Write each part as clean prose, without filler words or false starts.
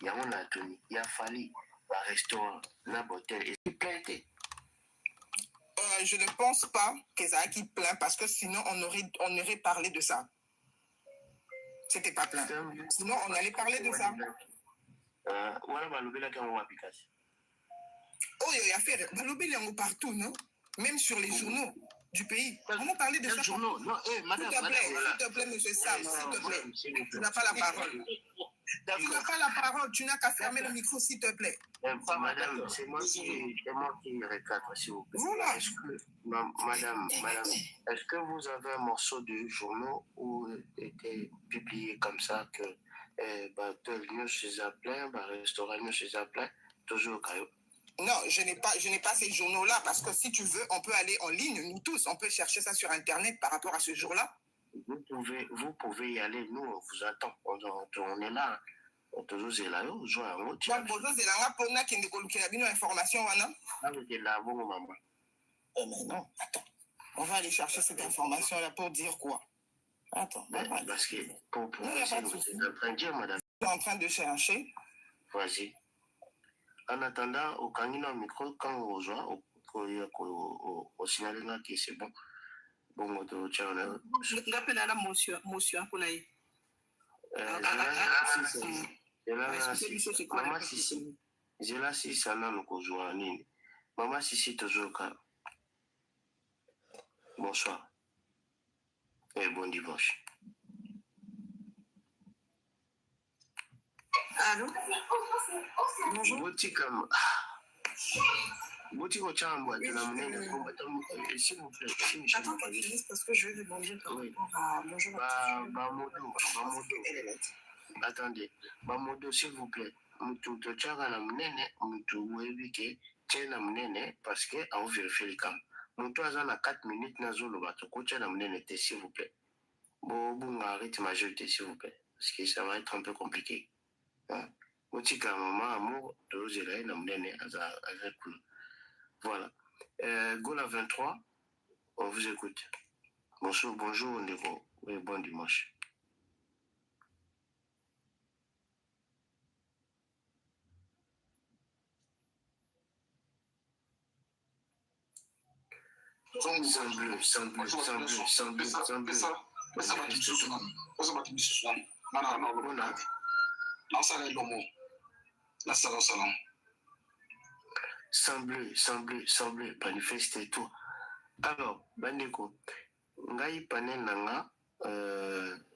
il y a un atelier, il y a fallu un restaurant, un hôtel, et c'est plein. Je ne pense pas que ça a qui plein parce que sinon on aurait parlé de ça. C'était pas plein. Sinon on allait parler de ça. Oh, il y a affaire. Balobé partout, non? Même sur les journaux du pays. On a parlé de ça. Journaux? Non, madame, s'il te plaît, monsieur Sam, s'il te plaît. Tu n'as pas la parole. Tu n'as pas la parole. Tu n'as qu'à fermer le micro, s'il te plaît. Madame, c'est moi qui recadre, s'il vous plaît. Voilà. Madame, est-ce que vous avez un morceau de journaux où était publié comme ça que tel lieu chez Aplin, restaurant lieu chez Aplin, toujours au Caillou? Non, je n'ai pas ces journaux-là parce que si tu veux, on peut aller en ligne, nous tous, on peut chercher ça sur Internet par rapport à ce jour-là. Vous pouvez y aller, nous, on vous attend, on est là. On toujours est là, on joue à un autre. Donc, vous êtes là, pour nous, qui nous information, ah, vous êtes là, bon, maman. Mais non, attends. On va aller chercher cette information-là pour dire quoi? Attends. Parce que, pour essayer de vous êtes en train de dire, madame. Je suis en train de chercher. Vas-y. En attendant, au candidat au micro, quand on rejoint, au signalement qui c'est bon. Bon, on te retient. Je l'appelle à la motion pour la. Maman Sissi, j'ai là si ça n'a nous rejoint. Maman Sissi, toujours cas. Bonsoir. Et bon dimanche. Allô? Bonjour. Botikam. Botiko Chambo, s'il vous plaît. Attends qu'elle finisse parce que je vais demander par rapport à bonjour à Bamodo. Attendez. Bamodo, s'il vous plaît. Mutu tochaka na mnene, mutu webike, tchena mnene, parce que on vérifie le camp. Mutu aza na 4 minutes na zolo bato kocha na mnene, s'il vous plaît. Bon, arrête majorité, s'il vous plaît. Parce que ça va être un peu compliqué. Otika maman amour toujours là na mnene avec cool. Voilà. Gola 23, on vous écoute. Bonjour Ndeko. Oui, bon dimanche. Sans bleu. Sans bleu, manifestez-toi. Alors, Bandeko, ngai panel nanga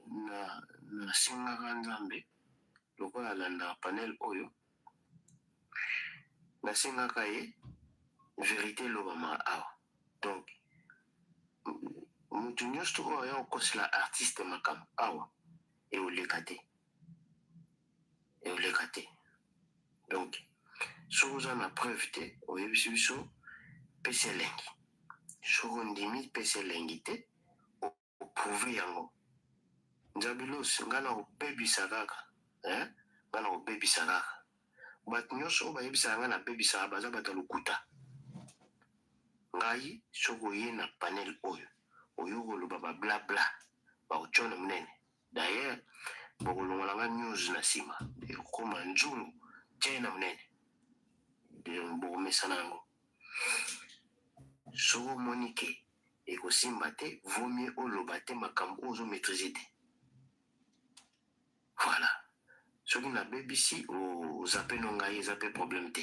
na singaka nzambe lokola landa panel oyo na singaka ye vérité lobama awa. Donc, mutu nyonso oyo okosela artiste makam awa eoleka te. Donc, soki oza na preuve te oyebisi biso pesa elengi. Soki ondimi pesa elengi te oprouve yango. Nzabilos nga na kobebisa kaka. Bato nyonso oyo bayebisaka nga na bebisaka baza bato lokuta. Ngai soki oye na panel oyo oyo koloba bablabla baotyona monene. D'ailleurs bokolongolanga news na nsima ekokoma nzungu tie na monene bokomesana yango. Soki omoni ke ekosimba te vaut mieux oloba te makambo oyo ozomaîtrise te. Voilà. Soki na BBC ozape no ngai eza pe problème te.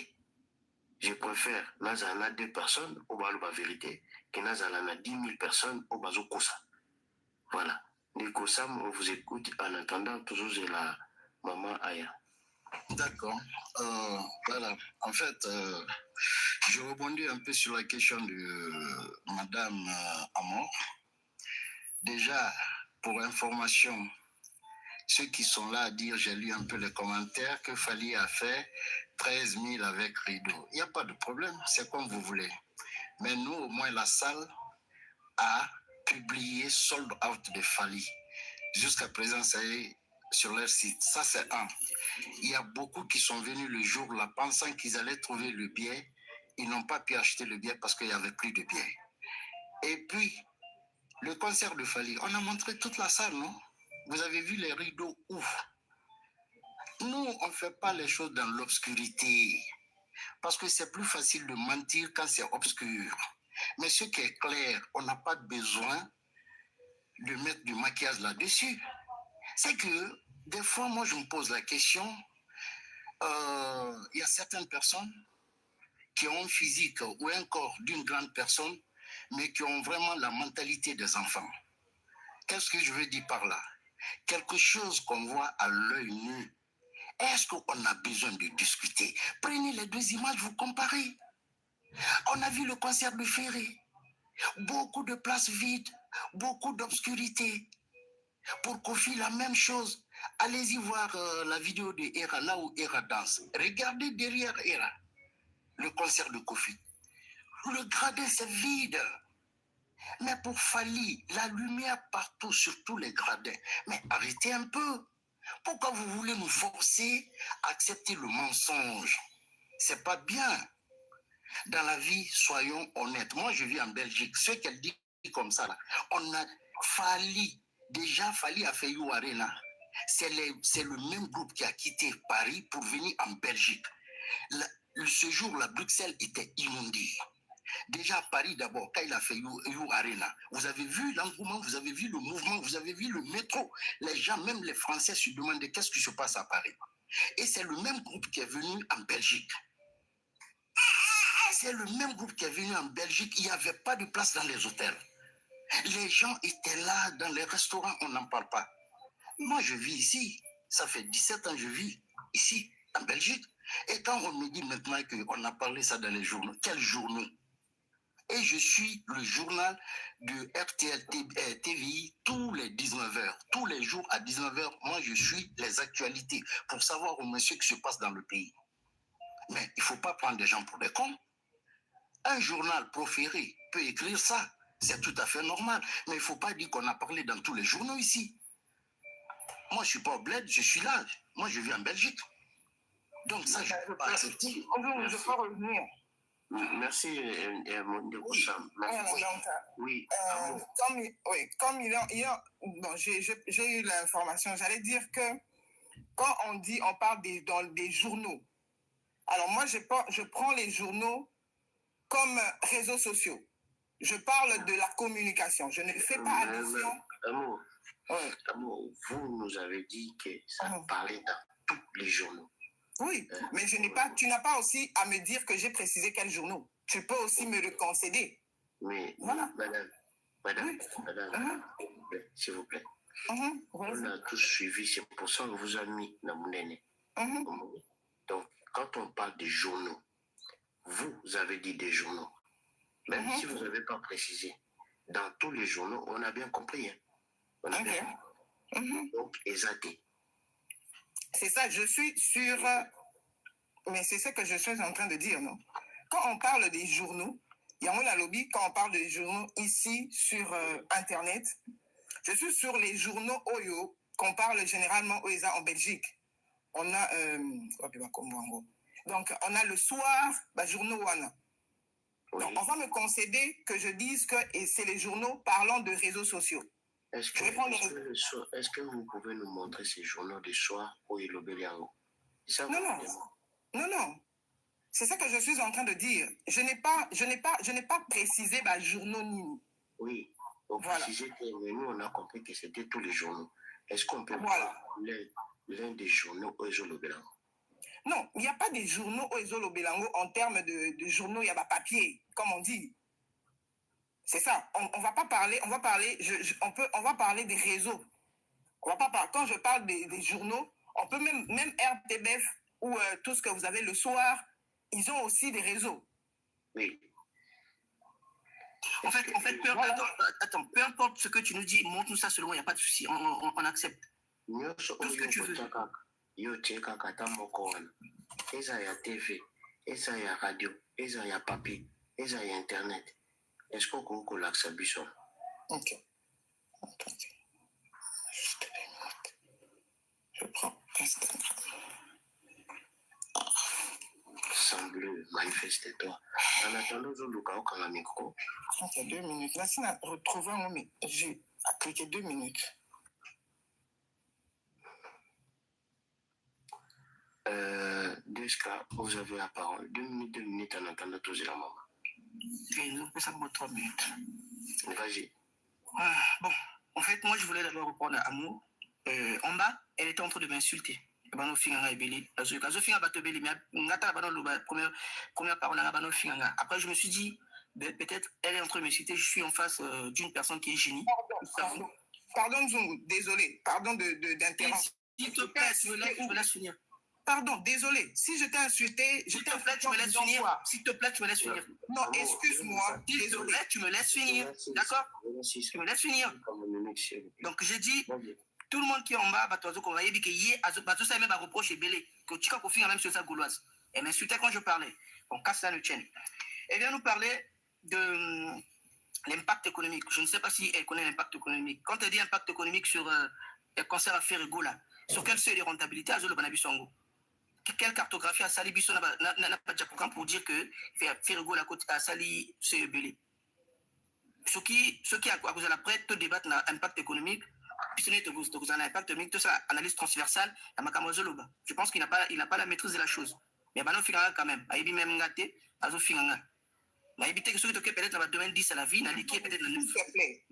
Je préfère nazala na 2 personnes au baloba vérité que nazala na 10 000 personnes au bazo kosa. Voilà. Nico Sam, on vous écoute en attendant toujours de la maman Aya. D'accord. Voilà. En fait, je rebondis un peu sur la question de Madame Amor. Déjà, pour information, ceux qui sont là à dire, j'ai lu un peu les commentaires, que Fali a fait 13 000 avec rideau. Il n'y a pas de problème, c'est comme vous voulez. Mais nous, au moins, la salle a publié sold out de Fali. Jusqu'à présent, ça est sur leur site. Ça, c'est un. Il y a beaucoup qui sont venus le jour-là pensant qu'ils allaient trouver le billet. Ils n'ont pas pu acheter le billet parce qu'il n'y avait plus de billets. Et puis, le concert de Fali, on a montré toute la salle, non? Vous avez vu les rideaux où? nous, on ne fait pas les choses dans l'obscurité. Parce que c'est plus facile de mentir quand c'est obscur. Mais ce qui est clair, on n'a pas besoin de mettre du maquillage là-dessus. C'est que, des fois, moi, je me pose la question, y a certaines personnes qui ont un physique ou un corps d'une grande personne, mais qui ont vraiment la mentalité des enfants. Qu'est-ce que je veux dire par là? Quelque chose qu'on voit à l'œil nu. Est-ce qu'on a besoin de discuter? Prenez les deux images, vous comparez. On a vu le concert de Ferré. Beaucoup de places vides, beaucoup d'obscurité. Pour Kofi, la même chose. Allez-y voir la vidéo de Hera, là où Hera danse. Regardez derrière Hera, le concert de Kofi. Le gradin, c'est vide. Mais pour Fali, la lumière partout sur tous les gradins. Mais arrêtez un peu. Pourquoi vous voulez nous forcer à accepter le mensonge? C'est pas bien. Dans la vie, soyons honnêtes. Moi, je vis en Belgique. Ce qu'elle dit comme ça, là, on a Fali. Déjà, Fali a fait You Arena. C'est le même groupe qui a quitté Paris pour venir en Belgique. Ce jour-là, Bruxelles était inondée. Déjà à Paris d'abord, quand il a fait You Arena, vous avez vu l'engouement, vous avez vu le mouvement, vous avez vu le métro. Les gens, même les Français, se demandaient qu'est-ce qui se passe à Paris. Et c'est le même groupe qui est venu en Belgique. C'est le même groupe qui est venu en Belgique. Il n'y avait pas de place dans les hôtels. Les gens étaient là, dans les restaurants, on n'en parle pas. Moi, je vis ici. Ça fait 17 ans que je vis ici, en Belgique. Et quand on me dit maintenant qu'on a parlé ça dans les journaux, quels journaux? Et je suis le journal de RTL TVI tous les 19h. Tous les jours à 19h, moi, je suis les actualités pour savoir au moins ce qui se passe dans le pays. Mais il ne faut pas prendre des gens pour des cons. Un journal proféré peut écrire ça. C'est tout à fait normal. Mais il ne faut pas dire qu'on a parlé dans tous les journaux ici. Moi, je ne suis pas au bled, je suis là. Moi, je vis en Belgique. Donc ça, je ne peux pas accepter. Je peux revenir. Merci, Monde Koussam. Oui. Comme bon, j'ai eu l'information, j'allais dire que quand on parle dans des journaux, alors moi, je prends les journaux comme réseaux sociaux. Je parle de la communication. Je ne fais pas allusion. Amour, vous nous avez dit que ça parlait dans tous les journaux. Oui, mais tu n'as pas aussi à me dire que j'ai précisé quels journaux. Tu peux aussi me le concéder. Mais, voilà. Madame, s'il vous plaît. On a tous suivi, c'est pour ça que vous avez mis la monnaie. Donc, quand on parle des journaux, vous avez dit des journaux. Même si vous n'avez pas précisé, dans tous les journaux, on a bien compris. Hein. On a bien compris. Donc, exaté. C'est ça, je suis sur... mais c'est ce que je suis en train de dire, non? Quand on parle des journaux, il y a un lobby, quand on parle des journaux ici sur Internet, je suis sur les journaux Oyo, qu'on parle généralement en Belgique. On a... donc, on a le soir, journaux Wana. Oui. Donc, on va me concéder que je dise que c'est les journaux parlant de réseaux sociaux. Est-ce que vous pouvez nous montrer ces journaux du soir au Ilobeliango? Non. C'est ça que je suis en train de dire. Je n'ai pas précisé journaux Nini. Oui, vous précisez que nous, on a compris que c'était tous les journaux. Est-ce qu'on peut voir l'un des journaux au Ilobeliango? Non, il n'y a pas des journaux au Ilobeliango en termes de journaux, il y a papier, comme on dit. C'est ça. On va parler des réseaux. Quand je parle des journaux, on peut même RTBF ou tout ce que vous avez le soir, ils ont aussi des réseaux. Oui. En fait, peu importe ce que tu nous dis, montre-nous ça seulement, il n'y a pas de souci, on accepte. Tout ce que tu veux. Eza ya TV, eza ya radio, eza ya papier, eza ya internet. Est-ce qu'on peut l'accepter ça? Ok. Attendez. Juste 2 minutes. Je prends Instagram. Semble manifeste-toi. En attendant, je look à la micro. Ok, 2 minutes. Là, si on a retrouvé un moment, j'ai cliqué 2 minutes. Deska, vous avez la parole. 2 minutes en attendant tous les moments. Et nous, ça me 3 minutes. Vas-y. Bon, en fait, moi, je voulais d'abord répondre à Amour. En bas, elle était en train de m'insulter. Première parole, après, je me suis dit, peut-être elle est en train de m'insulter. Je suis en face d'une personne qui est génie. Pardon, Zungu, désolé. Pardon d'interrompre. S'il te plaît, je me laisse finir. Pardon, désolé. Si je t'ai insulté, s'il te plaît, tu me laisses finir. S'il te plaît, tu me laisses finir. Non, excuse-moi. S'il te plaît, tu me laisses finir. D'accord? Tu me laisse finir. Donc, j'ai dit, tout le monde qui est en bas, qu'on va dire que ça même reproche et belé. Que tu as même sur sa gauloise. Elle m'insultait quand je parlais. Bon, casse ça le tien. Elle vient nous parler de l'impact économique. Je ne sais pas si elle connaît l'impact économique. Quand elle dit impact économique sur le concert à Ferrigo, là, sur quel seuil de rentabilité à Zolo Banabisongo? Quelle cartographie a Sali Bisso n'a pas déjà pour dire que Ferrigo la côte a Sali ce belé? Ce qui a quoi vous allez après tout débattre dans l'impact économique, puis vous avez l'impact économique, tout ça, analyse transversale, à Makamozoloba. Je pense qu'il n'a pas la maîtrise de la chose. Mais il y a quand même. Il y a même gâté, il y a mais éviter que ceux qui peut-être dans le domaine 10 à la vie, dans l'équipe peut-être dans le. S'il te plaît.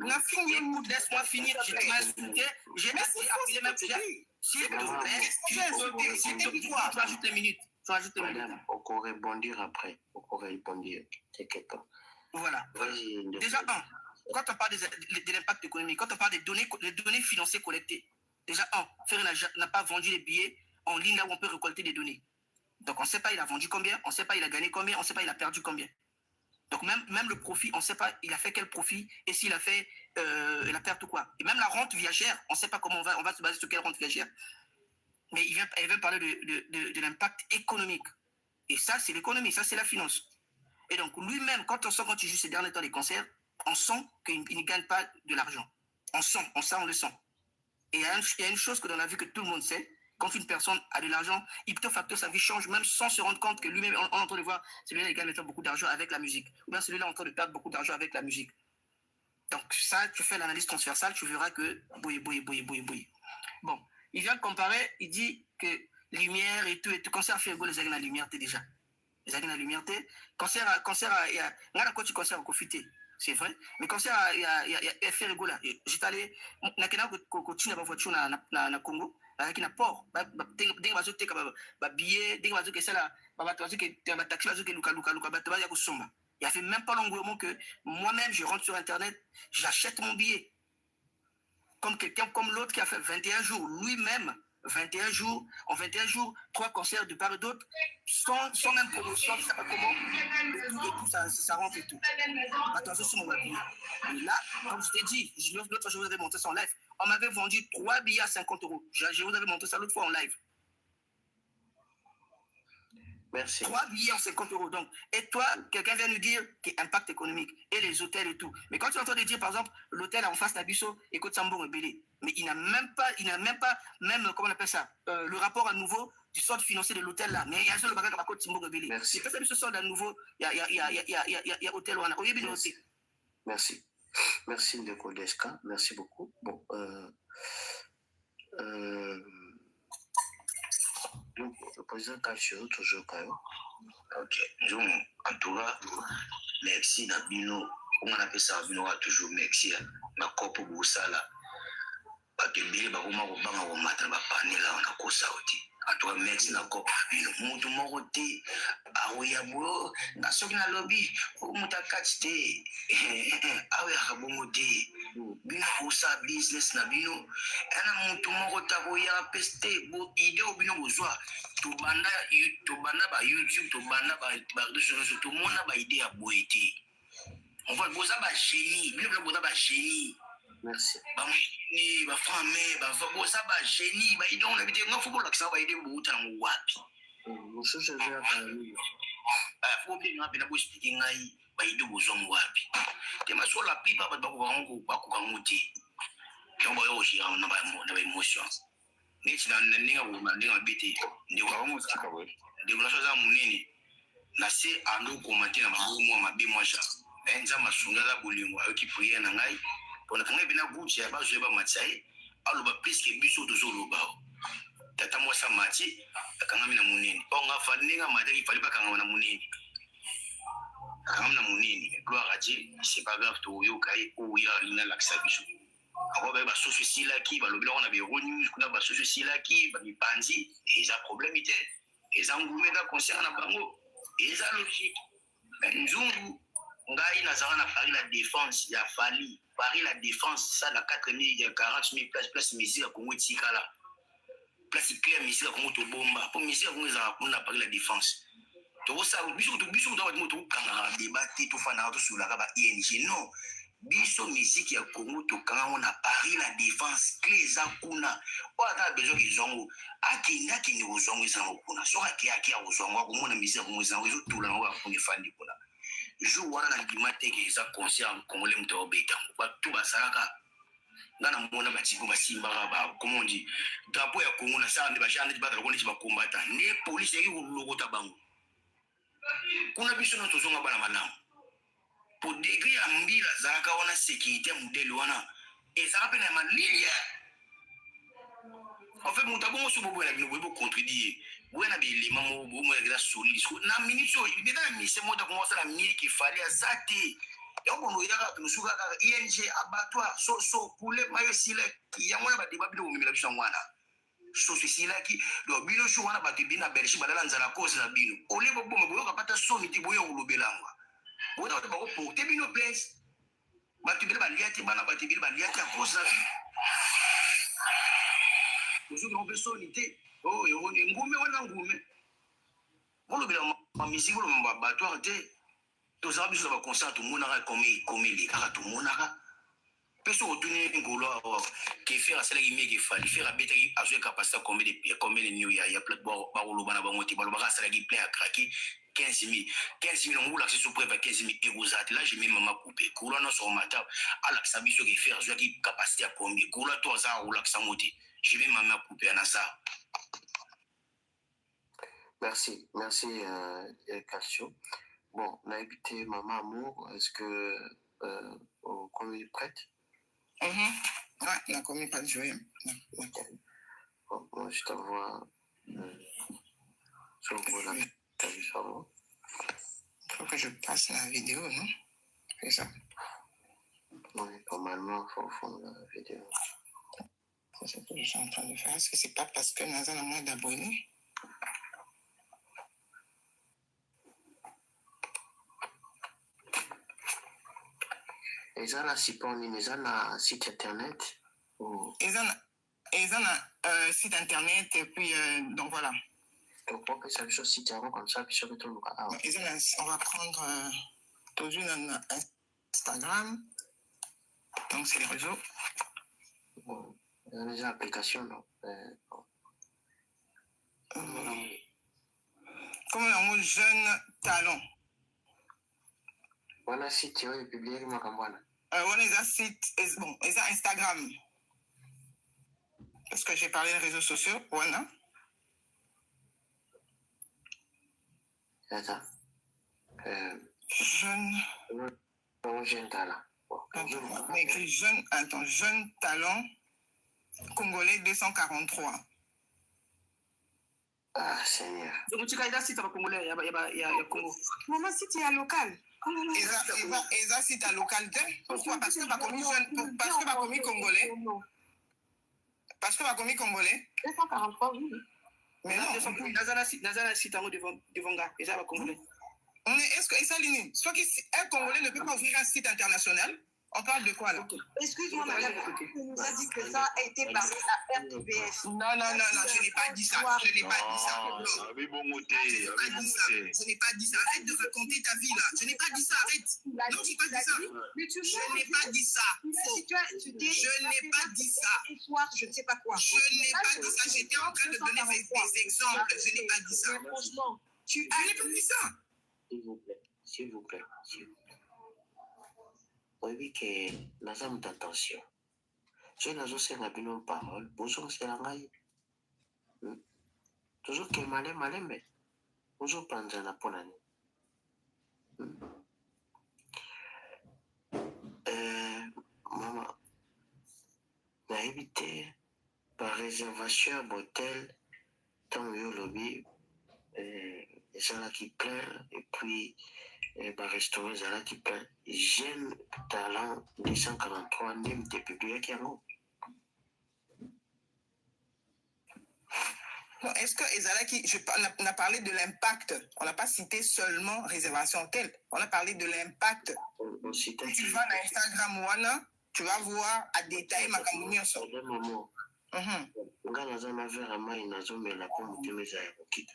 Laisse-moi finir. J'ai insulté. J'ai appelé même. S'il te plaît, tu ajoutes les minutes. On peut rebondir après. On peut rebondir. T'inquiète pas. Voilà. Déjà, quand on parle de l'impact économique, quand on parle des données financières collectées, déjà, Ferry n'a pas vendu les billets en ligne là où on peut récolter des données. Donc, on ne sait pas il a vendu combien, on ne sait pas il a gagné combien, on ne sait pas il a perdu combien. Donc, même le profit, on ne sait pas il a fait quel profit et s'il a fait la perte ou quoi. Et même la rente viagère, on ne sait pas comment on va se baser sur quelle rente viagère. Mais il veut parler de l'impact économique. Et ça, c'est l'économie, ça, c'est la finance. Et donc, lui-même, quand il joue ces derniers temps des concerts, on sent qu'il ne gagne pas de l'argent. On le sent. Et il y a une chose que dans la vie que tout le monde sait, quand une personne a de l'argent, ipso facto, sa vie change, même sans se rendre compte que lui-même, on est en train de voir, celui-là, il gagne maintenant beaucoup d'argent avec la musique. Ou bien celui-là est en train de perdre beaucoup d'argent avec la musique. Donc ça, tu fais l'analyse transversale, tu verras que bouille. Bon, il vient de comparer, il dit que lumière et tout, concert Ferrigo, les aigles la lumière, t'es déjà. Les aigles la lumière, t'es. Concert, il y a un quoi tu concert au Kofité. C'est vrai. Mais concert, il y a Ferrigo là. J'étais allé, n'a qu'un côté de voiture na Congo. Avec un port, des bateaux qui ont billet, des bateaux qui sont là, qui ont taxi, qui ont il y a fait même pas longuement que moi-même, je rentre sur Internet, j'achète mon billet. Comme quelqu'un, comme l'autre qui a fait 21 jours, lui-même, 21 jours, en 21 jours, 3 concerts de part et d'autre, sans même promotion, je ne sais pas comment, et tout ça rentre et tout. Attention sur mon billet. Et là, comme je t'ai dit, l'autre fois, je vous avais montré ça en live. On m'avait vendu 3 billets à 50 €. Je vous avais montré ça l'autre fois en live. Merci. 3 billets en 50 €. Donc, et toi, quelqu'un vient nous dire qu'il y a impact économique et les hôtels et tout. Mais quand tu entends dire, par exemple, l'hôtel en face d'Abisso, écoute Sambo Rebélé, mais il n'a même pas, comment on appelle ça, le rapport à nouveau du solde financier de l'hôtel là. Mais il y a un seul bagage à côté de Sambo Rebélé. Merci. C'est pas ça, solde à nouveau, il y a hôtel ou Merci. Merci Ndeko Deska. Merci beaucoup. Bon, donc, le président Calcio, toujours Kayo. Ok. Donc, en tout cas, merci Nabino. On appelle ça Nabino a toujours merci. Ma copo Boussala. Parce que Billy Bagoma Obama ou Matan Bapanela, on a cosa aussi. En tout cas, merci na copo. Mutu Morote, Aouyabo, Nasogna Lobby, Mutakatste, Aouyabomote, Bino Boussa business Nabino. Et na Mutu Morota Boya Peste, idée au Bino Bozoa. Tobanda ba YouTube, Tobanda ba réseaux sociaux, tout le monde a ba idée à boiter. On va Boza ba génie, Bino Boza ba génie. Merci. Ba génie, ba famille, ba Boza ba génie, ba idée on a vidéo, on faut que ça ba idée bout en wapi. Monsieur je vais parler. Faut bien nga pena bo expliquer ngai ba idée bozo mo wapi. Te ma sur la pipa ba ko ba muti. Donc ba yo aussi na ba émotion. Ni tina ninga wo mandinga biti ndi wa mo tsaka we ndi kuna soza munene na se ando komante na mabomo mabi mwasha enza masunga la bolingo ayoki prier na ngai pona kanga bina guti ya bazo ba matsai alo ba plus que biso to zolo ba tata mwasa mati akangami na munene onga falinga mati ki fali bakanga na munene akangami na munene gloire à Dieu c'est pas grave to yo kai o ya lina la kisabiso ako ba soso silaki ba lobela on a be news kuna ba soso silaki ba mipanzi et ça problème ite et ça ngume da conscient na bango et ça logique nzungu ngai nazara na Paris la défense ya fali Paris la défense ça la 4000 il y a 40 000 place musique à Congo tikala place claire musique à Congo to bomba pour musique à Congo za na Paris la défense to ça biso to moto kanga débattre to fana to sur la ba ING non biso musique ya Congo to kanga on a Paris la défense clé za kuna o ata besoin ki zongo akinda kini uzongo za kuna so aki uzongo ko mona musique ko za zo tula ngo ko ni fandi kuna jour wana na dimate ke za concert congolais mto obeta ba tout basaka nana mona batiko basimba ba comment on dit drapeau ya Congo na sa ndi ba jande ba ko ni ba combattre ne police yi ko lokota bango kuna biso na tozonga bana malamu pour degré ya mbila zaka wana sécurité modèle wana ezaka pena malilia en fait mutabongo so bobo na bino bobo contredire wena bilima mo bomo ya solide na minute il na mise moda ko mosala mie ki fali azati ya bono ira ka nusuka ka ING abattoir so poulet mayo sile ya mona ba débat bilo mimela biso ngwana so sila ki do bino sho wana batibina bershi balala nzala cause na bino ole bobo mo ka pata so niti boyo kulobelangwa boda ba ko porter bino place batibile baliati bana batibile baliati a cause na toujours on peut soniter oh yo ni ngume wana ngume bolobela ma musique lo mbabatwa te to za biso ba concert tout mona comme les kaka tout mona ka peso otuni ngolo ke faire ça qui mie fali faire beta qui a joué capacité combien de new ya plate ba lo bana ba moti ba lo ba ça qui plein à craquer 15 000 on voulait que ce soit 15 000 euros là j'ai mis maman coupé couleur non sur ma table à la sabiso qui faire jouer qui capacité à combien couleur toi ça ou là que ça moti j'ai mis maman coupé à ça. Merci Calcio. Bon, on a évité Maman Amour. Est-ce que on est prête? Ouais, la commis pas de jouer. Bon, moi je t'envoie sur la télévision. Il faut que je passe la vidéo, non? C'est ça. Oui, normalement, il faut fond la vidéo. C'est ce que je suis en train de faire. Est-ce que c'est pas parce que nous avons moins d'abonnés? Ils ont un site internet ou... Ils ont un site internet et puis donc voilà. Donc on peut faire sur site comme ça puis sur le truc. On va prendre toujours un Instagram. Donc c'est les réseaux. Bon, il y a déjà application non. Comme un jeune talent. Voilà site qui est publié moi comme voilà. Voilà les sites bon, les Instagram. Parce que j'ai parlé des réseaux sociaux, voilà. Attends. Jeune talent. On écrit jeune talent congolais 243. Ah, Seigneur. Donc, tu as un site congolais, il y a Congo. Mon site est local. Et ça, site à localité. Pourquoi? Parce que ma commis congolais. Parce que ma commis congolais. 243, oui. Mais non. Dans un site devant gars, et ça va congolais. Est-ce que ça ligne? Soit qu'un Congolais ne peut pas ouvrir un site international. On parle de quoi là? Excuse-moi, madame, tu nous as dit que ça a été parlé à RTBF. Non, je n'ai pas dit ça. Je n'ai pas dit ça. Je n'ai pas dit ça. Arrête de raconter ta vie là. Je n'ai pas dit ça. Arrête. Non, je n'ai pas dit ça. Je n'ai pas dit ça. Je n'ai pas dit ça. Je ne sais pas quoi. Je n'ai pas dit ça. J'étais en train de donner des exemples. Je n'ai pas dit ça. Franchement, je n'ai pas dit ça. S'il vous plaît. Oui, que nous avons d'attention. Je n'ai pas de parole. Bonjour, c'est la maille. Toujours que malin, mais bonjour, prendre la polane. Maman, on a évité par réservation à l'hôtel tant yo lobby ezalaki plein et puis barestaurant ezalaki plein. Jeune Talent 243 nde moto epubliaki yango. Non, est-ce que Ezalaki, on a parlé de l'impact. On n'a pas cité seulement réservation telle. On a parlé de l'impact. Si tu vas sur Instagram Wana, tu vas voir à détail ma campagne. Nga naza na verre à mai nazomela mpo motema eza ya kokita.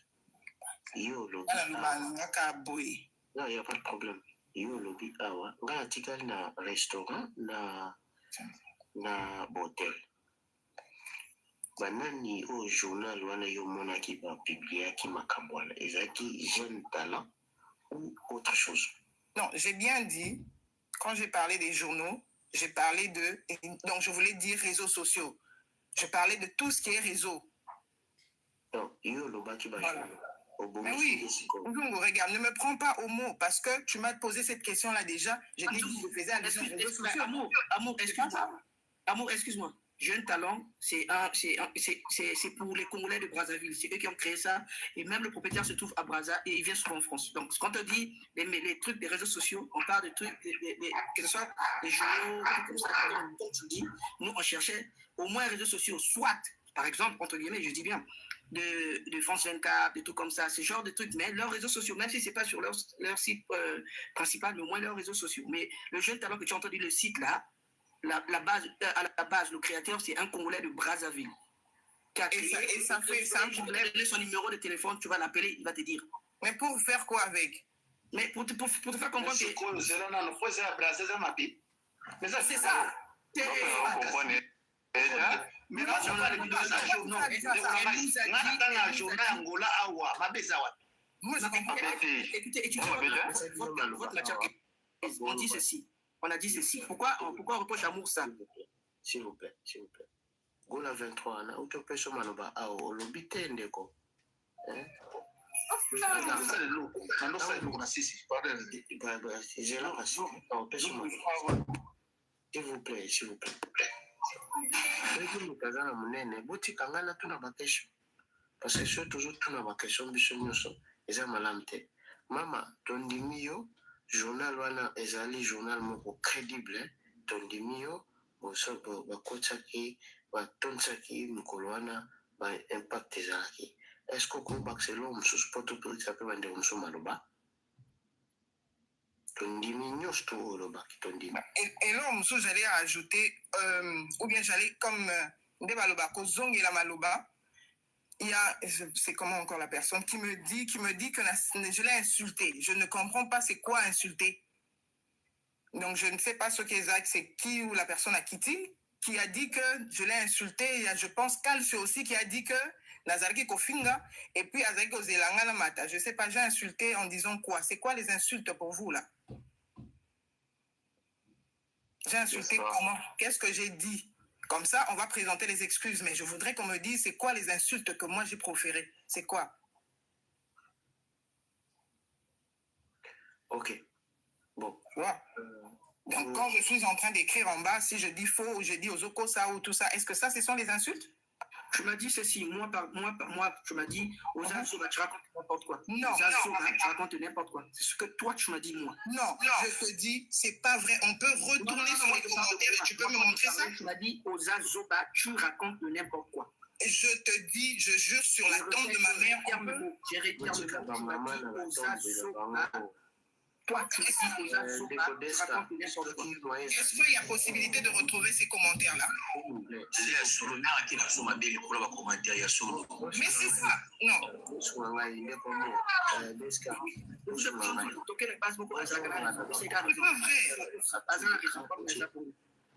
Yo lobi non, il n'y a pas de problème. Yo lobi awa nga natikali na restaurant na hotel. Banani au journal wana yo monaki ba publiaki makambo wana ezaki Jeune Talent ou autre chose? Non, j'ai bien dit, quand j'ai parlé des journaux, j'ai parlé de, donc je voulais dire réseaux sociaux. Je parlais de tout ce qui est réseau. Non, yo lobaki ba voilà. Journal. Mais oui, regarde, ne me prends pas au mot parce que tu m'as posé cette question-là déjà. J'ai dit que je faisais allusion aux réseaux sociaux. Amour, excuse-moi. Jeune Talent, c'est pour les Congolais de Brazzaville. C'est eux qui ont créé ça. Et même le propriétaire se trouve à Brazza et il vient souvent en France. Donc, quand on dit les trucs des réseaux sociaux, on parle de trucs, que ce soit des journaux, comme ça, comme tu dis, nous, on cherchait au moins les réseaux sociaux, soit, par exemple, entre guillemets, je dis bien, de France 24, des trucs comme ça, ce genre de trucs, mais leurs réseaux sociaux, même si ce n'est pas sur leur site principal, mais au moins leurs réseaux sociaux. Mais le Jeune Talent que tu as entendu, le site là, à la base, le créateur, c'est un Congolais de Brazzaville. Et ça fait ça. Tu donnes son numéro de téléphone, tu vas l'appeler, il va te dire. Mais pour faire quoi avec? Mais pour te faire comprendre que... Mais ça, c'est ça. Mais moi, je parle de on dit ceci. On a dit ceci. Pourquoi on reproche Amour ça? S'il vous plaît. Gola 23, na utopesho manoba au lobby ndeko. S'il vous plaît. Mutazana munene buti kangana tuna bakesho. Parce que c'est toujours tuna bakesho biso nyoso eza malamte. Mama tondimio journal wana ezali journal moko crédible tondimio boso bakotaki batonsaki mikolo wana ba impact ezalaki. Est-ce que ko baxelo mususu poto polisa pe bande musu maloba? Et là, j'allais ajouter, ou bien j'allais comme Ndebaloba, Kozong et la Maloba, il y a, c'est comment encore la personne qui me dit que je l'ai insulté. Je ne comprends pas c'est quoi insulter. Donc je ne sais pas ce qu'est Zach, c'est qui ou la personne à Kitty qui a dit que je l'ai insulté. Je pense qu'Alce aussi qui a dit que Nazarki Kofinga et puis Azaki Ozelanga Mata. Je ne sais pas, j'ai insulté en disant quoi? C'est quoi les insultes pour vous là? J'ai insulté comment? Qu'est-ce que j'ai dit? Comme ça, on va présenter les excuses. Mais je voudrais qu'on me dise c'est quoi les insultes que moi j'ai proférées? C'est quoi? Ok. Bon. Ouais. Donc, quand je suis en train d'écrire en bas, si je dis faux ou je dis Ozoko ça ou tout ça, est-ce que ça, ce sont les insultes? Tu m'as dit ceci, moi, tu m'as dit, aux Azoba, tu racontes n'importe quoi. Non, aux Azoba, tu racontes n'importe quoi. C'est ce que toi, tu m'as dit, moi. Non, je te dis, c'est pas vrai. On peut retourner sur les commentaires et tu peux me montrer ça? Tu m'as dit, aux Azoba, tu racontes n'importe quoi. Je te dis, je jure sur la tombe de ma mère. J'ai réitéré le mot. Aux Azoba. Toi, tu dis aux Azoba, tu racontes n'importe quoi. Est-ce qu'il y a possibilité de retrouver ces commentaires-là? Mais c'est ça. Non.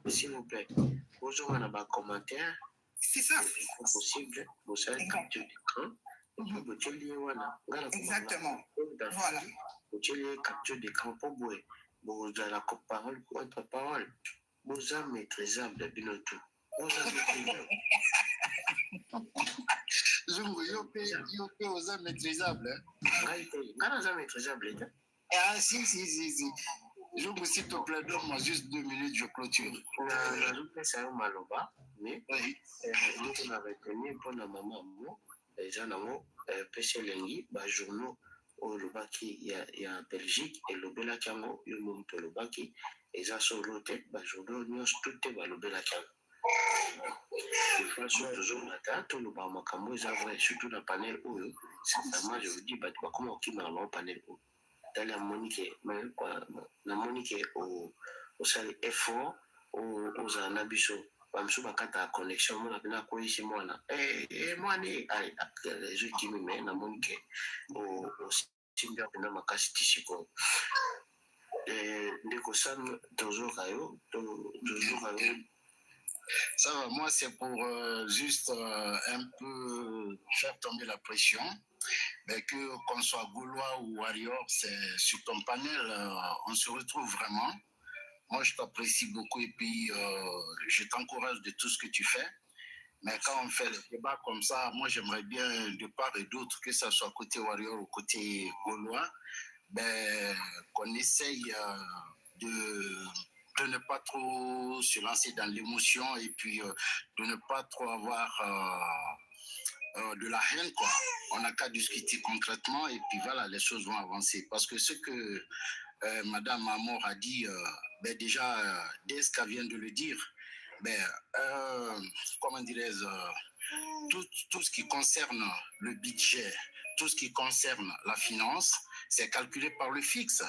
S'il vous plaît, vous aurez un commentaire. C'est ça. C'est possible. Vous savez capture d'écran. Exactement. Voilà. Vous avez capture d'écran pour vous. Vous avez la parole contre parole. Vous avez maîtrisable binotou. Vous avez maîtrisable. Vous avez maîtrisable. Vous avez maîtrisable. Ah, si. Je vous s'il te plaît, donne-moi juste 2 minutes, je clôture. Mais nous avons retenu pour la maman. eza nango pesi elengi bajournaux oyo olobaki ya Belgique elobelaki yango yo moto olobaki eza solo te bajournaux nyonso tu te balobelaki yango façon tozongata toloba makambo eza vrai surtout na panel oyo sincèrement je vous dis bato bakoma okima na bango panel oyo tali namoni ke osali effort ozala na biso bamosusu bakataka connexion mona mpena akoyisi mwana mwani réseau ekimi me namoni ke osimbi mpena makasi ti sikoyo ndeko sam tozoka yo Ça va, moi c'est pour juste un peu faire tomber la pression, mais que qu'on soit Gaulois ou Warrior, c'est sur ton panel, on se retrouve vraiment. Moi je t'apprécie beaucoup et puis je t'encourage de tout ce que tu fais. Mais quand on fait le débat comme ça, moi j'aimerais bien de part et d'autre, que ça soit côté Warrior ou côté Gaulois, ben, qu'on essaye de ne pas trop se lancer dans l'émotion et puis de ne pas trop avoir de la haine, quoi. On n'a qu'à discuter concrètement et puis voilà, les choses vont avancer. Parce que ce que Madame Amor a dit, ben déjà, dès ce qu'elle vient de le dire, ben, comment dirais-je, tout ce qui concerne le budget, tout ce qui concerne la finance, c'est calculé par le fixe.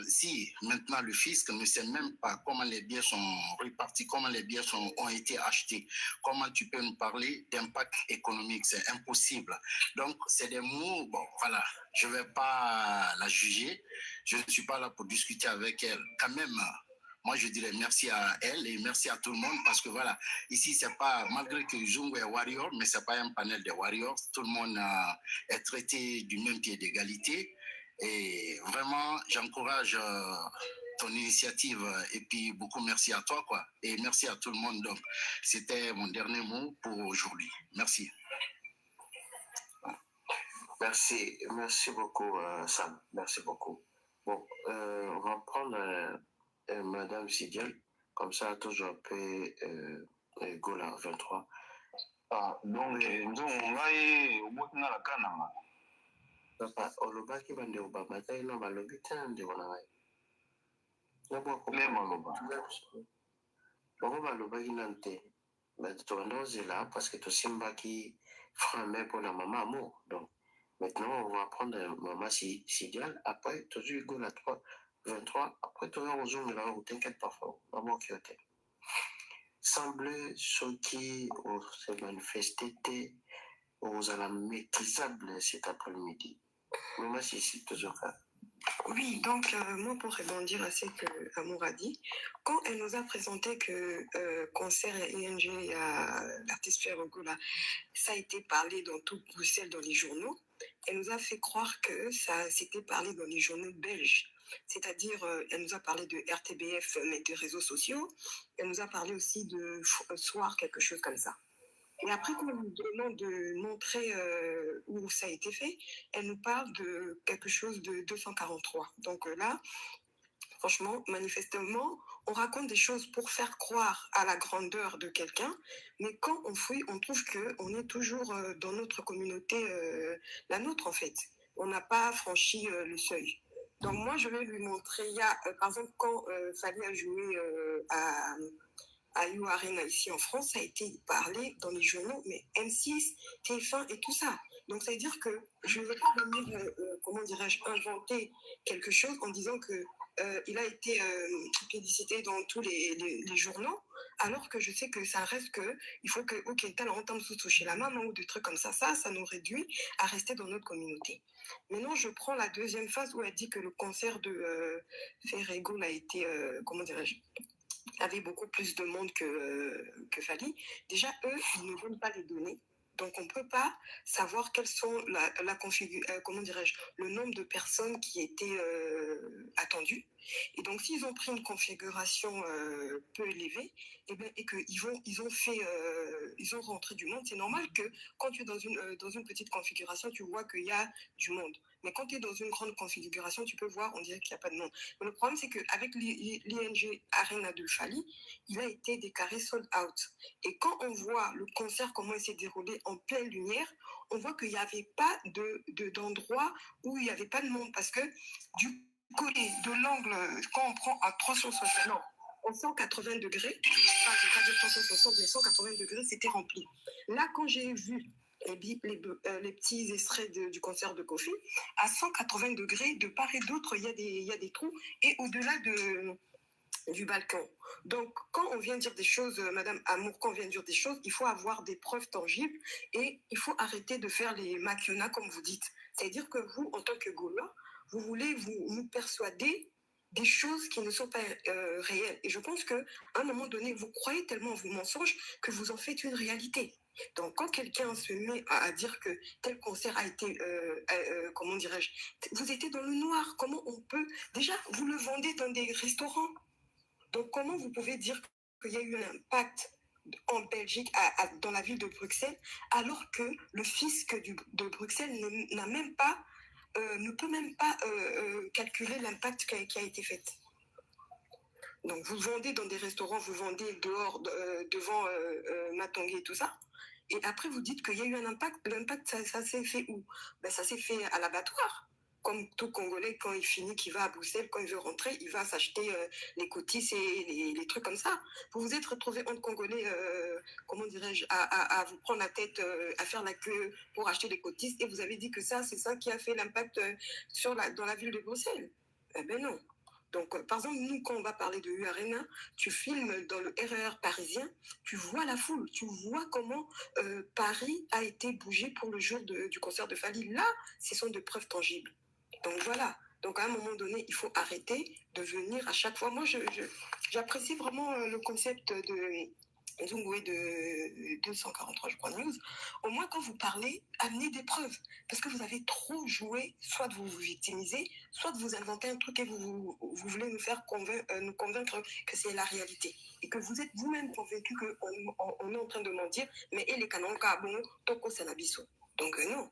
Si maintenant le fisc ne sait même pas comment les biens sont répartis, comment les biens ont été achetés, comment tu peux nous parler d'impact économique? C'est impossible. Donc, c'est des mots, bon, voilà, je ne vais pas la juger. Je ne suis pas là pour discuter avec elle. Quand même, moi, je dirais merci à elle et merci à tout le monde parce que voilà, ici, c'est pas, malgré que Zungu est warrior, mais c'est pas un panel de warriors. Tout le monde est traité du même pied d'égalité. Et vraiment, j'encourage ton initiative et puis beaucoup merci à toi, quoi. Et merci à tout le monde. Donc, c'était mon dernier mot pour aujourd'hui. Merci. Merci beaucoup, Sam. Merci beaucoup. Bon, on va prendre Madame Sidiel, comme ça, toujours un peu Gola 23. Ah, donc, papa, olobaki bande obamatai na balobi tena ndeko na ngai. Bango balobaki nanu te. Tobanda ozela parce que tosimbaki franc main pour la maman amour. Donc, maintenant, on va prendre maman Sidial. Après, tu as eu go la 23. Après, tu as rejoint là où t'inquiète pas, maman qui était. Semble ceux qui se manifesté aux la maîtrisable cet après-midi. Maman, c'est toujours ça. Oui, donc moi pour rebondir à ce que Amour a dit, quand elle nous a présenté que concert à ING à l'artiste Ferrogo là, ça a été parlé dans tout Bruxelles dans les journaux, elle nous a fait croire que ça s'était parlé dans les journaux belges. C'est-à-dire, elle nous a parlé de RTBF, mais des réseaux sociaux. Elle nous a parlé aussi de Soir, quelque chose comme ça. Et après, quand nous demandons de montrer où ça a été fait, elle nous parle de quelque chose de 243. Donc là, franchement, manifestement, on raconte des choses pour faire croire à la grandeur de quelqu'un, mais quand on fouille, on trouve qu'on est toujours dans notre communauté, la nôtre en fait. On n'a pas franchi le seuil. Donc moi, je vais lui montrer, il y a, par exemple, quand Fali a joué à You Arena ici en France, ça a été parlé dans les journaux, mais M6, TF1 et tout ça. Donc ça veut dire que je ne veux pas venir, comment dirais-je, inventer quelque chose en disant que il a été publicité dans tous les journaux, alors que je sais que ça reste que, il faut que, ok, t'as entendre sous chez la maman ou des trucs comme ça nous réduit à rester dans notre communauté. Maintenant, je prends la deuxième phase où elle dit que le concert de Ferrego a été, comment dirais-je, avait beaucoup plus de monde que Fali. Déjà, eux, ils ne donnent pas les données. Donc, on ne peut pas savoir quels sont comment dirais-je, le nombre de personnes qui étaient attendues. Et donc, s'ils ont pris une configuration peu élevée, et qu'ils ont rentré du monde, c'est normal que quand tu es dans une petite configuration, tu vois qu'il y a du monde. Mais quand tu es dans une grande configuration, tu peux voir, on dirait qu'il n'y a pas de monde. Mais le problème, c'est qu'avec l'ING Arena de Fally, il a été déclaré sold out. Et quand on voit le concert, comment il s'est déroulé en pleine lumière, on voit qu'il n'y avait pas d'endroit où il n'y avait pas de monde. Parce que du côté de l'angle, quand on prend à 360, non, en 180 degrés, enfin, je ne vais pas dire 360, mais 180 degrés, c'était rempli. Là, quand j'ai vu les petits extraits du concert de Kofi, à 180 degrés, de part et d'autre, il y a des trous, et au-delà du balcon. Donc, quand on vient dire des choses, Madame Amour, quand on vient dire des choses, il faut avoir des preuves tangibles, et il faut arrêter de faire les maquiona, comme vous dites. C'est-à-dire que vous, en tant que Gaulois, vous voulez nous persuader des choses qui ne sont pas réelles. Et je pense qu'à un moment donné, vous croyez tellement en vos mensonges que vous en faites une réalité. Donc, quand quelqu'un se met à dire que tel concert a été, comment dirais-je, vous étiez dans le noir. Comment on peut... Déjà, vous le vendez dans des restaurants. Donc, comment vous pouvez dire qu'il y a eu un impact en Belgique, dans la ville de Bruxelles, alors que le fisc de Bruxelles ne peut même pas calculer l'impact qui a été fait. Donc, vous vendez dans des restaurants, vous vendez dehors, devant Matongué et tout ça. Et après, vous dites qu'il y a eu un impact. L'impact, ça s'est fait où? Ben, ça s'est fait à l'abattoir. Comme tout Congolais, quand il finit, qu'il va à Bruxelles, quand il veut rentrer, il va s'acheter les cotis et les trucs comme ça. Vous vous êtes retrouvé entre Congolais, comment dirais-je, à vous prendre la tête, à faire la queue pour acheter les cotis, et vous avez dit que c'est ça qui a fait l'impact dans la ville de Bruxelles. Eh ben non. Donc, par exemple, nous, quand on va parler de U-Arena, tu filmes dans le RER parisien, tu vois la foule, tu vois comment Paris a été bougé pour le jour du concert de Fally. Là, ce sont des preuves tangibles. Donc, voilà. Donc, à un moment donné, il faut arrêter de venir à chaque fois. Moi, j'apprécie vraiment le concept de Zungwe de 243, je crois, news. Au moins, quand vous parlez, amenez des preuves. Parce que vous avez trop joué, soit de vous victimiser, soit de vous inventer un truc et vous voulez nous faire nous convaincre que c'est la réalité. Et que vous êtes vous-même convaincu qu'on est en train de mentir, mais et les canons, bon, toko sanabiso. Donc, non.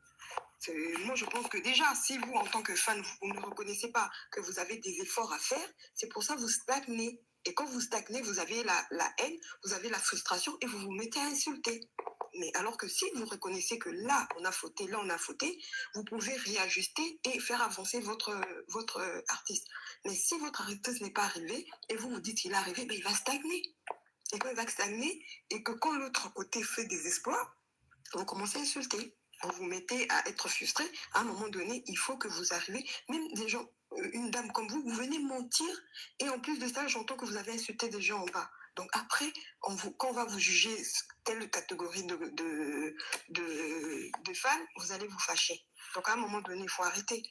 Moi, je pense que déjà, si vous, en tant que fan, vous ne reconnaissez pas que vous avez des efforts à faire, c'est pour ça que vous stagnez. Et quand vous stagnez, vous avez la haine, vous avez la frustration et vous vous mettez à insulter. Mais alors que si vous reconnaissez que là, on a fauté, vous pouvez réajuster et faire avancer votre artiste. Mais si votre artiste n'est pas arrivé et vous vous dites qu'il est arrivé, ben, il va stagner. Et quand il va stagner, et que quand l'autre côté fait des exploits, vous commencez à insulter. Vous vous mettez à être frustré. À un moment donné, il faut que vous arrivez. Même des gens, une dame comme vous venez mentir. Et en plus de ça, j'entends que vous avez insulté des gens en bas. Donc après, quand on va vous juger telle catégorie de fans, vous allez vous fâcher. Donc à un moment donné, il faut arrêter.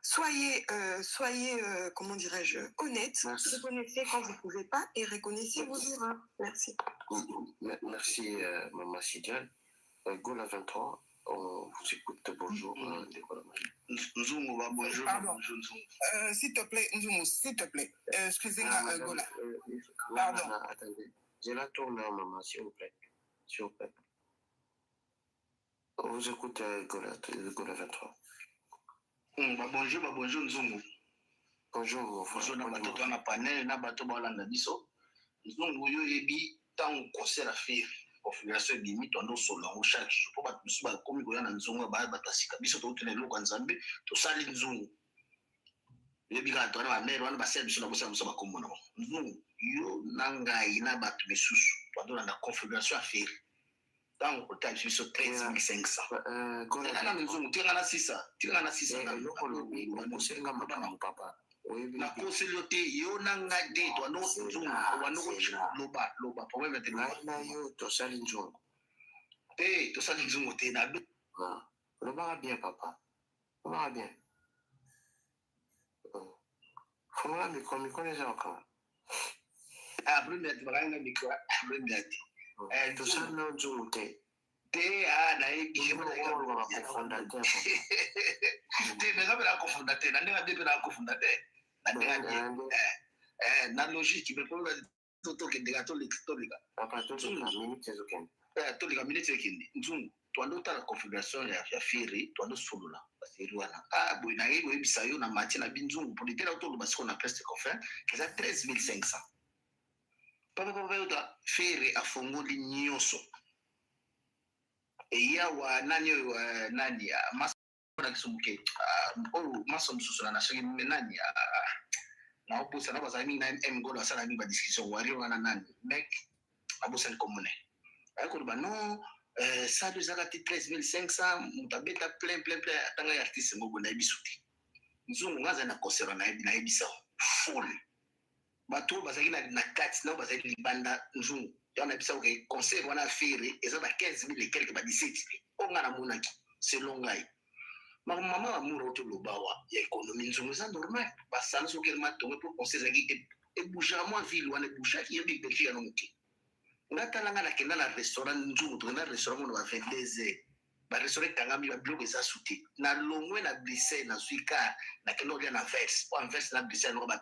Soyez comment dirais-je, honnête. Reconnaissez quand vous ne pouvez pas et reconnaissez vos erreurs. Merci. Merci, Maman Sidiane. Gola 23. On vous écoute. Bonjour. Nzungu, bonjour. Pardon. S'il te plaît, Nzungu, s'il te plaît. Excusez-moi, Gola. Pardon. Attendez. Je la tourne, maman, s'il vous plaît. S'il vous plaît. On vous écoute, Gola 23. Bonjour, Nzungu. Bonjour, mon frère. Bonjour, Nabato, na panel, Nabato, Balanda, Biso. Nzungu, yo, yebi, tant concert à faire. Configuration limite on solo chaque jour pour pas musuba komi ko yana nzungu ba batasika biso to tene lo kwanzambe to sali nzungu yebi ka to na mero wana ba sel biso na bosa musuba komona nzungu yo nanga ina batu misusu to na configuration à faire dans ko ta biso 13500 na nzungu tinga na 600 na lo ko lo mo senga mama papa na koselote yo nanga de to no nzungu wano ko loba pour mettre na yo to sali nzungu to sali nzungu te na le va bien papa le va bien fona mi komi za ka premier tu va micro premier to sali nzungu te na ebi ko fondateur te me la cofondateur na ndinga bebe na cofondateur na logique mais pour toto ke de tolika papa to minute zo ken tolika minute kindi nzungu twando ta la configuration ya firi twando solola baseri wana ah boye na yebo ebisa yo na mati na binzungu pour dire autour parce qu'on a presque confin que ça 13500 papa yo da fere afongoli nyonso e ya wa nani nani masa na kisumuke oh masa mususu na shagi nani na opusa na bazami na ngo na sala ni ba discussion wari wana nani mec abusa ni commune ayiko ba non ça deux zaka 13500 mutabeta plein atanga ya artiste ngogo na ebisuti nzungu ngaza na concert na ebisa full bato bazaki na kati na bazaki libanda nzungu ya na ebisa ke concert wana fere eza ba 15000 et quelques ba 17000 onga na monaki selon ngai mama amura oto lobawa ya économie nzungu za normal basala soki ma tongo pour concert zaki e bouger moi ville wana bouger ki yebi belki ya nomuti ngatalanga na kenda na restaurant nzungu to na restaurant mo ba 22h ba restaurant kangami ba bloc eza souté na longwe na blissé na suika na kendo ya na verse o verse na blissé no ba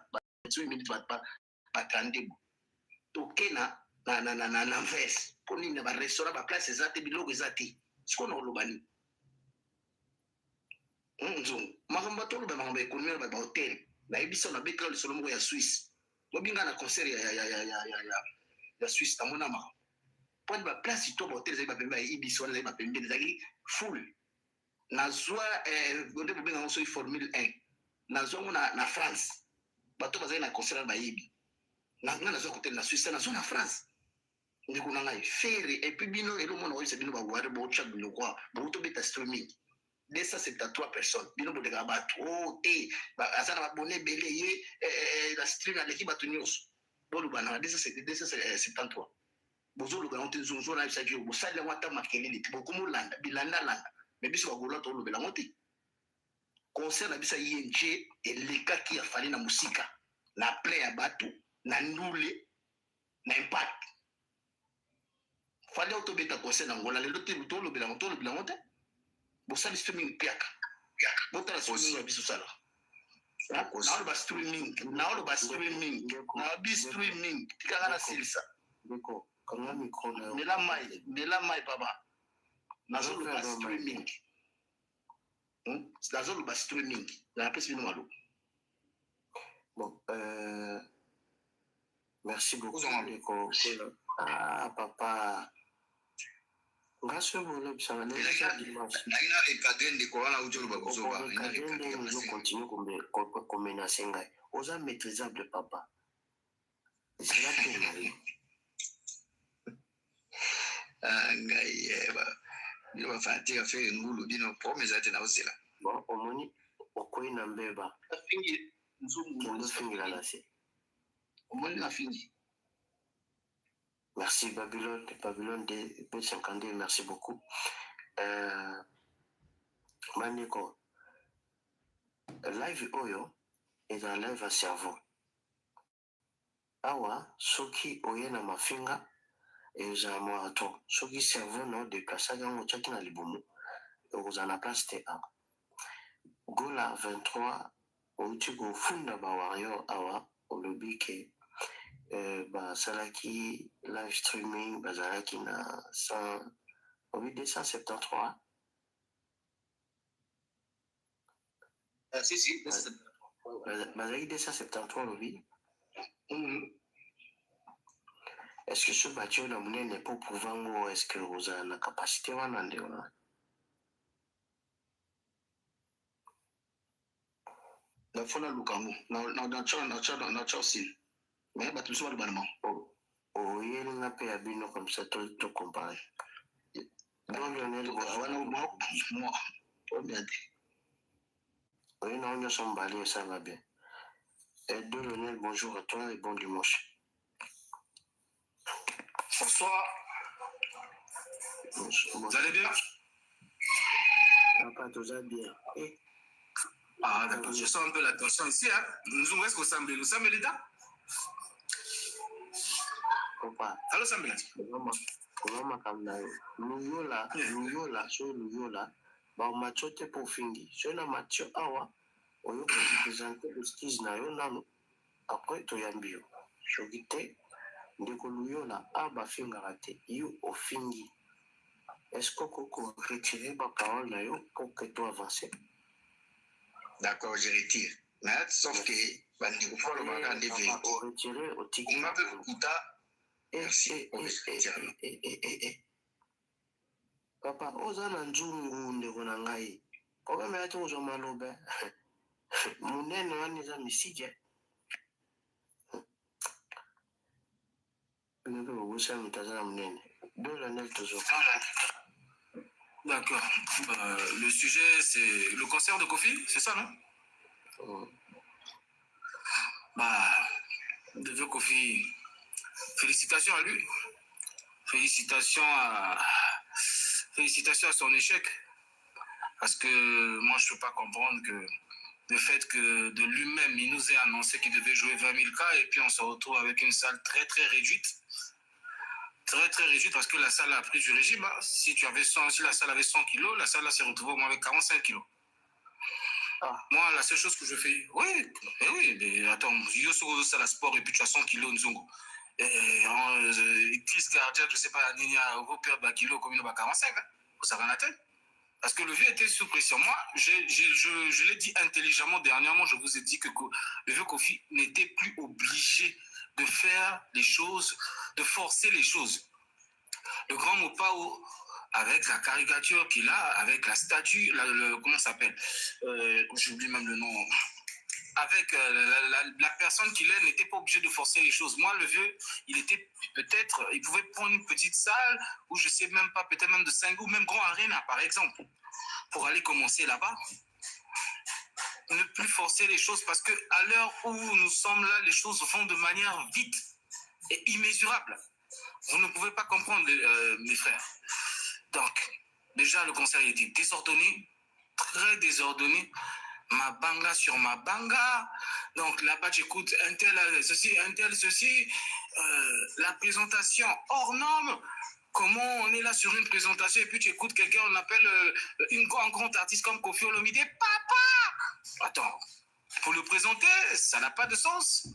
2 minutes ba tandebo to kena na verse pour ni na ba restaurant ba place eza te biloko eza te siko na lobani nzungu makambo to loba makambo économie ba hotel na ebisa na betla le solo ya Suisse lobinga na concert ya Suisse tamona ma point ba place to hotel za ba pembe ya ibis wana za ba pembe za full na zwa bonde bobenga ngo so formule 1 na zwa na France bato bazali na concert ba ibi na ngana zwa hotel na Suisse na zwa na France ndiko na ngai fere et puis bino elo mona oyisa bino ba ware bo cha bino kwa bo to beta streaming 273 personnes bino bo de gabato oh te azana ba bonne belé ye la stream na l'équipe batunyoso bolu bana 273 bozolo ba onte nzunzo na bisa jo bosala wata makelele ti bokumu landa bilanda landa mais biso bagolo to lobela ngote concert na bisa ING eleka ki ya fali na musika na play ya bato na ndule na impact fali auto beta concert na ngola lelo te to lobela ngote bosali streaming piaka botala streaming ya biso sala na ba streaming na bi streaming tikanga na silsa beko kanga micro na nela mai baba nazolo ba streaming nazolo ba streaming na pesi bino malo bon merci beaucoup beko papa ngaso bolo bisanga ne ina rekadende ko wana ujolo ba kuzoba ina rekadende nous continue comme menacer ngai oza maîtrisable papa c'est la peine ngai bino bafatika fere ngulu bino promesa ate na osela bon omoni okoyi na mbeba afingi nzungu kendo fingira na se omoni na fingi. Merci Babylone de P52, merci beaucoup. Maniko, live oyo est un live à cerveau. Awa, soki oye na mafinga, et za moato. Soki cerveau no déplaça gango chaki na libumu, oza na place te a. Gola 23, outi go funda ba wario awa, olobike. Bazalaki live streaming bazalaki na 273 si bazalaki 273 lobi est-ce que ce bâtiment na munene pour pouvoir est-ce que vous avez la capacité wana ndio na fona lukamu na Chelsea mais bato so balibana oyeli nga pe ya bino comme ça to comparer donc Lionel wana mo obiade oyena onyo sombali ça va bien et de Lionel bonjour à toi et bon dimanche. Bonsoir. Vous allez bien? Papa, tout va bien. Ah d'accord, je sens un peu la tension ici hein. Nous est-ce que vous semblez les dents? Papa. Allô Sambela. Koma kamna luyola so luyola ba machote po fingi so na macho awa oyo ko présenter le skis na yo nano après to yambio shogite ndiko luyola aba finga rate yo ofingi est-ce que koko retirer ba parole na yo pour que tu avances D'accord, je retire. Mais sauf que, il faut le bagage de vérité. On m'a fait Kuta. Merci. Papa, oza na nzungu ndeko na ngai. Problème ya to ozo malobe. Munene wani za misije. Nebe obusa mitazana munene. Dola nel tozo. D'accord. Le sujet, c'est le concert de Kofi, c'est ça, non? De vieux Kofi, félicitations à lui. Félicitations à son échec. Parce que moi, je ne peux pas comprendre que le fait que de lui-même, il nous ait annoncé qu'il devait jouer 20 000 cas et puis on se retrouve avec une salle très, très réduite. Très, très réduite parce que la salle a pris du régime. Hein. Si la salle avait 100 kilos, la salle s'est retrouvée au moins avec 45 kilos. Ah. Moi, la seule chose que je fais, oui, mais attends, yo sur ça la sport et puis tu as 100 kilos, Nzongo. Crise cardiaque, je sais pas, Nina, au père Bakilo, comme il a 45, hein, ça va la tête. Parce que le vieux était sous pression. Moi, je l'ai dit intelligemment dernièrement, je vous ai dit que le vieux Kofi n'était plus obligé de faire les choses, de forcer les choses. Le grand Mopao, avec la caricature qu'il a, avec la statue, comment ça s'appelle, j'oublie même le nom, avec la personne qu'il est, n'était pas obligé de forcer les choses. Moi, le vieux, il pouvait prendre une petite salle, ou je sais même pas, peut-être même de 5 ou même Grand Arena, par exemple, pour aller commencer là-bas. Ne plus forcer les choses, parce que à l'heure où nous sommes là, les choses vont de manière vite et immesurable. Vous ne pouvez pas comprendre, mes frères. Donc, déjà, le concert était désordonné, très désordonné. Ma banga sur ma banga. Donc là-bas, j'écoute un tel ceci, un tel ceci. La présentation hors norme. Comment on est là sur une présentation et puis tu écoutes quelqu'un, on appelle un grand artiste comme Kofi Olomide. Papa! Attends, pour le présenter, ça n'a pas de sens.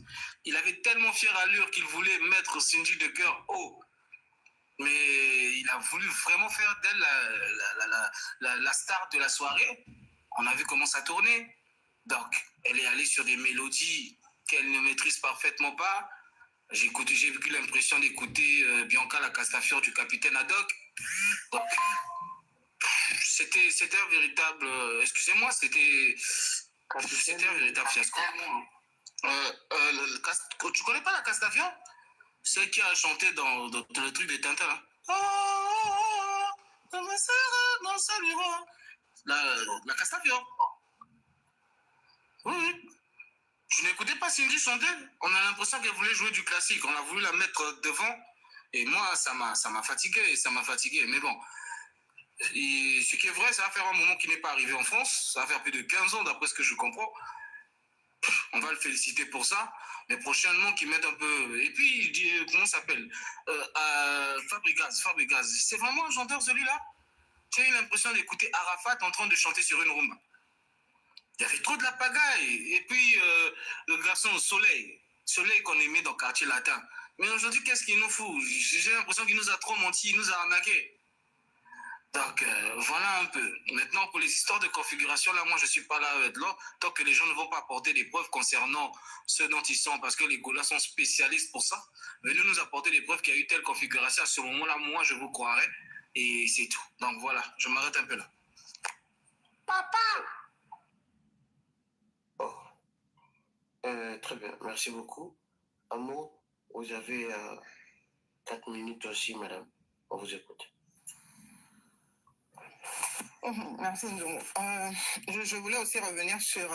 Il avait tellement fière allure qu'il voulait mettre Cindy de cœur haut. Mais il a voulu vraiment faire d'elle la star de la soirée. On a vu comment ça tournait. Donc, elle est allée sur des mélodies qu'elle ne maîtrise parfaitement pas. J'ai eu l'impression d'écouter Bianca la Castafiore du Capitaine Haddock. Donc, c'était un véritable... excusez-moi, c'était un véritable fiasco. Tu connais pas la Castafiore? Celle qui a chanté dans le truc de Tintin, là. La Castafiore. Oui. Je n'écoutais pas Cindy chanter. On a l'impression qu'elle voulait jouer du classique. On a voulu la mettre devant. Et moi, ça m'a fatigué. Mais bon. Et ce qui est vrai, ça va faire un moment qu'il n'est pas arrivé en France. Ça va faire plus de 15 ans, d'après ce que je comprends. On va le féliciter pour ça. Mais prochainement, qu'il mette un peu... Et puis, il dit, comment ça s'appelle Fabregas. C'est vraiment un chanteur, celui-là? J'ai eu l'impression d'écouter Arafat en train de chanter sur une rumba. Il y avait trop de la pagaille. Et puis, le garçon Soleil qu'on aimait dans le quartier latin. Mais aujourd'hui, qu'est-ce qu'il nous fout? J'ai l'impression qu'il nous a trop menti, il nous a arnaqué. Donc, voilà un peu. Maintenant, pour les histoires de configuration, là, moi, je ne suis pas là avec l'or, tant que les gens ne vont pas apporter des preuves concernant ce dont ils sont, parce que les Gaulois sont spécialistes pour ça. Venez nous apporter des preuves qu'il y a eu telle configuration. À ce moment-là, moi, je vous croirai. Et c'est tout. Donc, voilà, je m'arrête un peu là. Papa! Oh. Très bien, merci beaucoup. Amo, vous avez 4 minutes aussi, madame. On vous écoute. Merci, Nzongo. Je voulais aussi revenir sur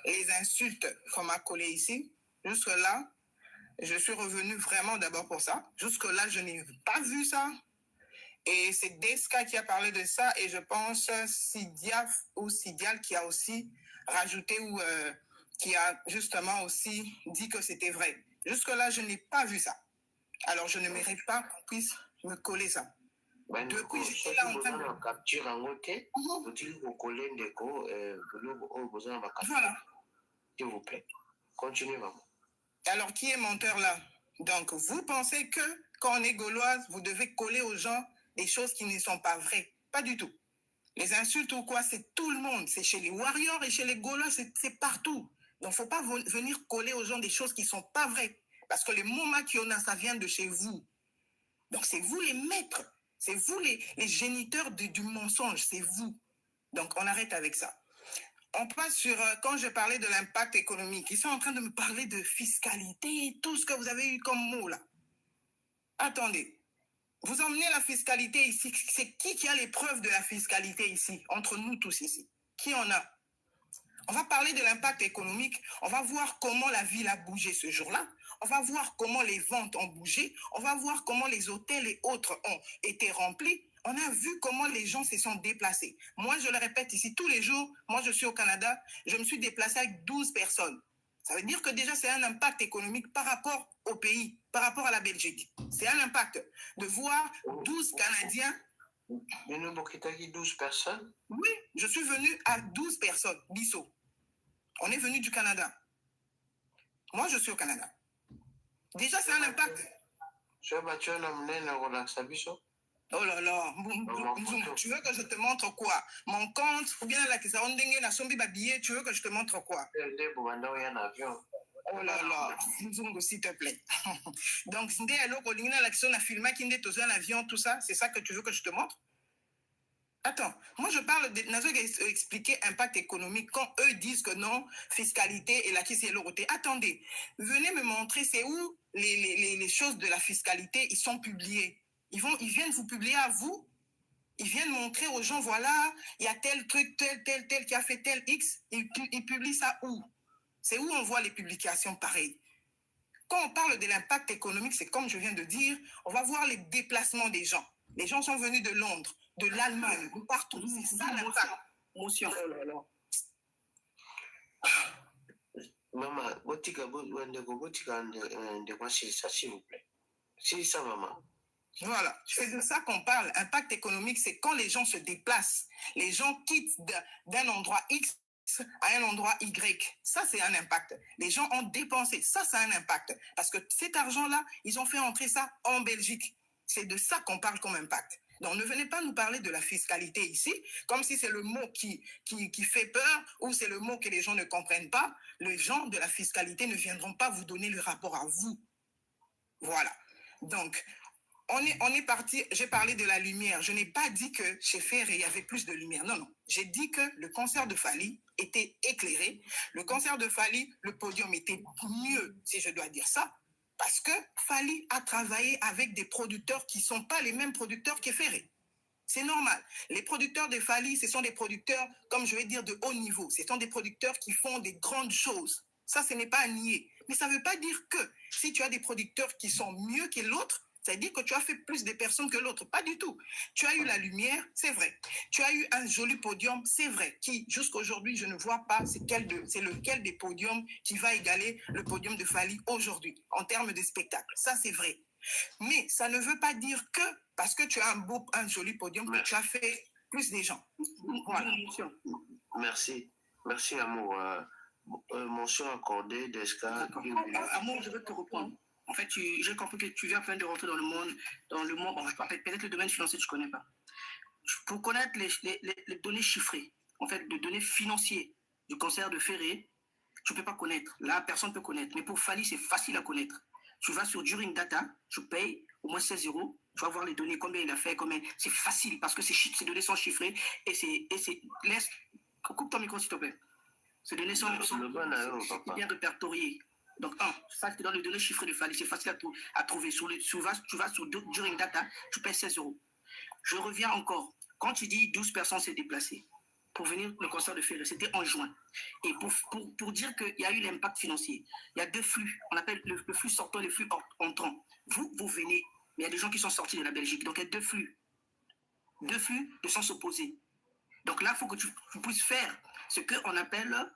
les insultes qu'on m'a collées ici. Jusque-là, je suis revenue vraiment d'abord pour ça. Jusque-là, je n'ai pas vu ça. Et c'est Deska qui a parlé de ça. Et je pense Sidial qui a aussi rajouté ou qui a justement aussi dit que c'était vrai. Jusque-là, je n'ai pas vu ça. Alors, je ne mérite pas qu'on puisse me coller ça. Depuis, j'étais là en train de... capture en côté, vous dites vous collez ndeko, Voilà. S'il vous plaît, continuez vraiment. Alors, qui est menteur là? Donc, vous pensez que quand on est gauloise, vous devez coller aux gens des choses qui ne sont pas vraies. Pas du tout. Les insultes ou quoi, c'est tout le monde. C'est chez les Warriors et chez les Gaulois, c'est partout. Donc, il ne faut pas venir coller aux gens des choses qui ne sont pas vraies. Parce que les mots maquiona, ça vient de chez vous. Donc, c'est vous les maîtres. C'est vous les géniteurs du mensonge. C'est vous. Donc, on arrête avec ça. On passe sur, quand je parlais de l'impact économique, ils sont en train de me parler de fiscalité, tout ce que vous avez eu comme mot là. Attendez. Vous emmenez la fiscalité ici. C'est qui a les preuves de la fiscalité ici, entre nous tous ici? Qui en a? On va parler de l'impact économique. On va voir comment la ville a bougé ce jour-là. On va voir comment les ventes ont bougé. On va voir comment les hôtels et autres ont été remplis. On a vu comment les gens se sont déplacés. Moi, je le répète ici tous les jours. Moi, je suis au Canada. Je me suis déplacé avec 12 personnes. Ça veut dire que déjà, c'est un impact économique par rapport au pays, par rapport à la Belgique. C'est un impact de voir 12 Canadiens. Mais nous, Bokitaki, 12 personnes? Oui, je suis venu à 12 personnes, Bissau. On est venu du Canada. Moi, je suis au Canada. Déjà, c'est un impact. Oh là là, tu veux que je te montre quoi? Mon compte, ou bien la kisa ondenge na sombi babillet, tu veux que je te montre quoi? Oh là là, Nzungu, s'il te plaît. Donc, si l'action a filmé qui est un avion, tout ça, c'est ça que tu veux que je te montre? Attends, moi je parle de Nazo expliquer impact économique quand eux disent que non, fiscalité et la qui c'est l'autre. Attendez, venez me montrer c'est où les choses de la fiscalité, ils sont publiés. Ils viennent vous publier à vous. Ils viennent montrer aux gens, voilà, il y a tel truc, tel qui a fait tel X. Ils publient ça où? C'est où on voit les publications pareilles. Quand on parle de l'impact économique, c'est comme je viens de dire, on va voir les déplacements des gens. Les gens sont venus de Londres, de l'Allemagne, de partout. C'est ça l'impact. Motion. Oh là là. Maman, s'il vous plaît. C'est ça, maman. Voilà, c'est de ça qu'on parle. Impact économique, c'est quand les gens se déplacent. Les gens quittent d'un endroit X à un endroit Y. Ça, c'est un impact. Les gens ont dépensé. Ça, c'est un impact. Parce que cet argent-là, ils ont fait entrer ça en Belgique. C'est de ça qu'on parle comme impact. Donc, ne venez pas nous parler de la fiscalité ici, comme si c'est le mot qui fait peur ou c'est le mot que les gens ne comprennent pas. Les gens de la fiscalité ne viendront pas vous donner le rapport à vous. Voilà. Donc, on est parti, j'ai parlé de la lumière. Je n'ai pas dit que chez Ferré, il y avait plus de lumière. Non, non. J'ai dit que le concert de Fally était éclairé. Le concert de Fally, le podium était mieux, si je dois dire ça, parce que Fally a travaillé avec des producteurs qui ne sont pas les mêmes producteurs que Ferré. C'est normal. Les producteurs de Fally, ce sont des producteurs, comme je vais dire, de haut niveau. Ce sont des producteurs qui font des grandes choses. Ça, ce n'est pas à nier. Mais ça ne veut pas dire que si tu as des producteurs qui sont mieux que l'autre, ça veut dire que tu as fait plus de personnes que l'autre. Pas du tout. Tu as eu la lumière, c'est vrai. Tu as eu un joli podium, c'est vrai. Qui, jusqu'à aujourd'hui, je ne vois pas c'est lequel des podiums qui va égaler le podium de Fally aujourd'hui, en termes de spectacle. Ça, c'est vrai. Mais ça ne veut pas dire que, parce que tu as un joli podium, que tu as fait plus des gens. Voilà. Merci. Merci, Amour. Mention accordée d'Esca. Amour, je veux te reprendre. En fait, j'ai compris que tu viens à peine de rentrer dans le monde, bon, peut-être le domaine financier, tu ne connais pas. Pour connaître les données chiffrées, en fait, les données financières du concert de Ferré, tu ne peux pas connaître. Là, personne ne peut connaître. Mais pour Fally, c'est facile à connaître. Tu vas sur During Data, tu payes au moins 16 €, tu vas voir les données, combien il a fait, combien. C'est facile parce que ces données sont chiffrées coupe ton micro, s'il te plaît. Ces données sont bien répertoriées. Donc, ça, c'est dans les données chiffrées de Fally. C'est facile à trouver. Tu vas sur During Data, tu payes 16 €. Je reviens encore. Quand tu dis 12 personnes s'est déplacées pour venir au concert de Ferré, c'était en juin. Et pour dire qu'il y a eu l'impact financier, il y a deux flux. On appelle le flux sortant et le flux entrant. Vous venez, mais il y a des gens qui sont sortis de la Belgique. Donc, il y a deux flux. Deux flux de sens opposés. Donc là, il faut que tu puisses faire ce qu'on appelle...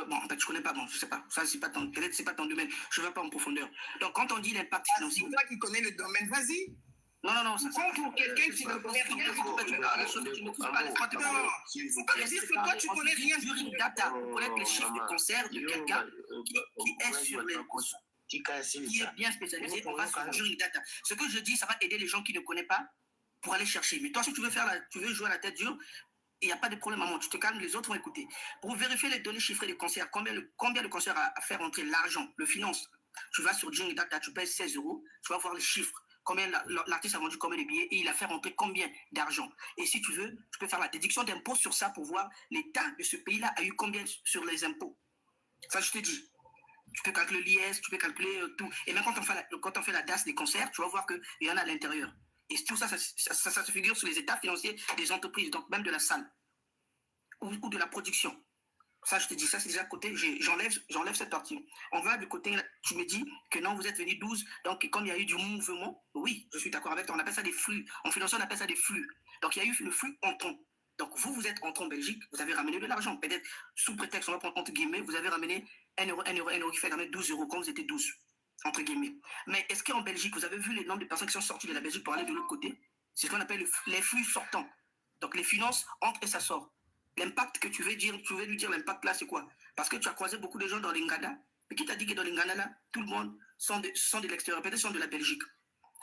bon, en fait, je ne connais pas, bon, je ne sais pas, ça, peut-être c'est pas ton domaine, je ne vais pas en profondeur. Donc, quand on dit l'impact financier... C'est toi qui connais le domaine, vas-y. Non, ça c'est pour quelqu'un qui ne connaît rien. Tu ne connais pas, laisse-moi te parler. Il faut pas dire que toi, tu connais rien. During Data, pour connaître les chiffres de concert de quelqu'un qui est sur les... qui est bien spécialisé, on va sur During Data. Ce que je dis, ça va aider les gens qui ne connaissent pas pour aller chercher. Mais toi, si tu veux jouer à la tête dure, il n'y a pas de problème, maman. Tu te calmes, les autres vont écouter. Pour vérifier les données chiffrées des concerts, combien le concert a fait rentrer l'argent, le finance, tu vas sur Jing Data, tu payes 16 €, tu vas voir les chiffres. Combien l'artiste a vendu combien de billets et il a fait rentrer combien d'argent. Et si tu veux, tu peux faire la déduction d'impôts sur ça pour voir l'État de ce pays-là a eu combien sur les impôts. Ça, je te dis. Tu peux calculer l'IS, tu peux calculer tout. Et même quand on fait la DAS des concerts, tu vas voir qu'il y en a à l'intérieur. Et tout ça, ça se figure sur les états financiers des entreprises, donc même de la salle ou de la production. Ça, je te dis, ça, c'est déjà côté, j'enlève cette partie. On va du côté, tu me dis que non, vous êtes venus 12, donc comme il y a eu du mouvement, oui, je suis d'accord avec toi, on appelle ça des flux. En financier, on appelle ça des flux. Donc, il y a eu le flux entrant. Donc, vous êtes entré en Belgique, vous avez ramené de l'argent. Peut-être, sous prétexte, on va prendre entre guillemets, vous avez ramené 1 € qui fait ramener 12 € quand vous étiez 12, entre guillemets. Mais est-ce qu'en Belgique, vous avez vu les nombres de personnes qui sont sorties de la Belgique pour aller de l'autre côté? C'est ce qu'on appelle les flux sortants. Donc, les finances entrent et ça sort. L'impact que tu veux lui dire l'impact là, c'est quoi? Parce que tu as croisé beaucoup de gens dans l'Ingada. Mais qui t'a dit que dans l'Ingada là, tout le monde sont de l'extérieur, peut-être sont de la Belgique.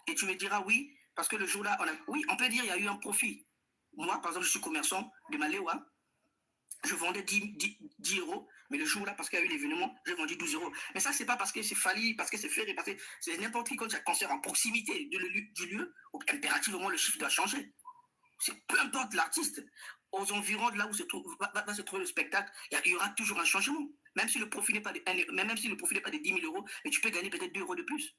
Et tu me diras oui, parce que le jour là, oui, on peut dire qu'il y a eu un profit. Moi, par exemple, je suis commerçant de Maléwa. Je vendais 10 €, mais le jour là, parce qu'il y a eu l'événement, j'ai vendu 12 €. Mais ça, c'est pas parce que c'est Fali, parce que c'est fait, parce que c'est n'importe qui quand il y a un concert en proximité du lieu, impérativement le chiffre doit changer. Peu importe l'artiste, aux environs de là où va se trouver le spectacle, il y aura toujours un changement. Même si le profit n'est pas de 10 000 €, mais tu peux gagner peut-être 2 € de plus.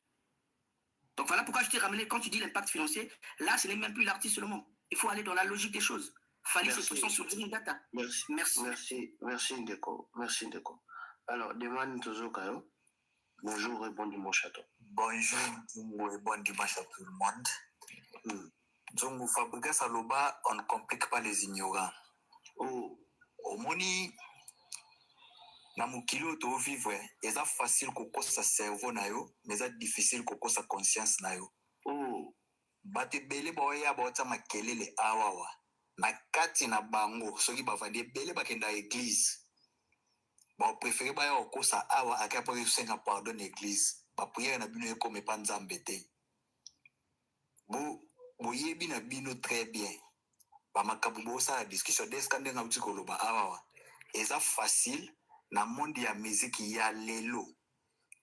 Donc voilà pourquoi je t'ai ramené, quand tu dis l'impact financier, là, ce n'est même plus l'artiste seulement. Il faut aller dans la logique des choses. Fallait se trouver sur Dream Data. Merci Ndeko. Merci Ndeko. Alors, demande Tozokayo. Bonjour et bon dimanche à toi. Bonjour et bon dimanche à tout le monde. Donc, Fabrica Saloba, on ne complique pas les ignorants. Au moni, na mukilo to vivre, c'est facile que sa cerveau na yo, mais c'est difficile que sa conscience na yo. Bate bele boya bota makelele awawa. Na kati na bango, soki bavande bele bakenda église. Ba préféré ba yo ko sa awa akapo yo senga pardon église. Ba prière na bino ko me panzambe te. Boyebi na bino très bien. Ba makabu bo sa discussion deskande na uti koloba awawa. Eza facile na monde ya musique ya lelo.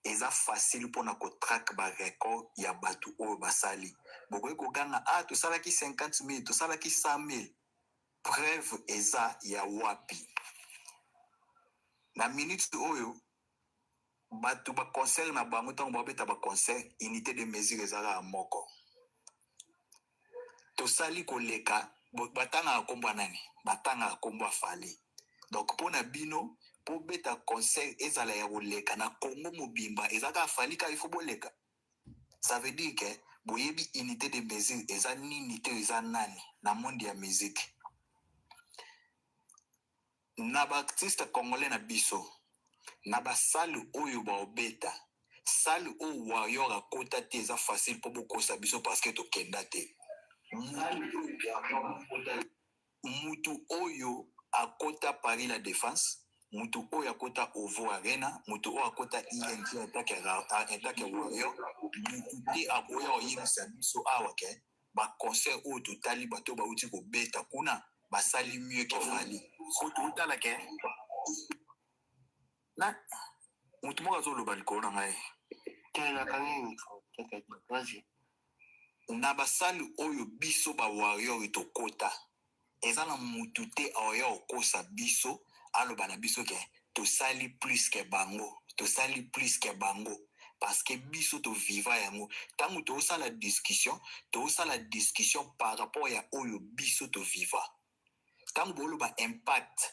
Eza facile pona ko track ba record ya batu o basali. Bokoy ko ganga to sala ki 50 000, to sala ki 100 000. Preuve eza ya wapi. Na minute oyo batu ba concert na bango tango ba beta ba concert unité de mesure ezala moko. To sali koleka batanga akomba nani? Batanga akomba Fali. Donc pona bino po beta concert ezala ya koleka na Congo mobimba ezaka Fali ka ifo boleka. Ça veut dire que boyebi unité de mesure eza nini te eza nani na monde ya musique. Na ba artiste congolais na biso na ba salle oyo ba obeta salle o warrior akota te eza facile po bokosa biso parce que to kenda te. Mutu oyo akota Paris la Défense, mutu oyo akota Ovo Arena, mutu oyo akota ING attaque warrior, mutu te akoya oyebisa biso awa ke ba concert oyo totali bato bauti kobeta kuna basali mieux que Fali. Koto utala ke na mutu moko azoloba likolo na ngai na basali oyo biso ba warrior itokota eza na mutu te aoya okosa biso aloba na biso ke tosali plus que bango parce que biso to viva yango tango tosala discussion par rapport ya oyo biso to viva. Tango boloba impact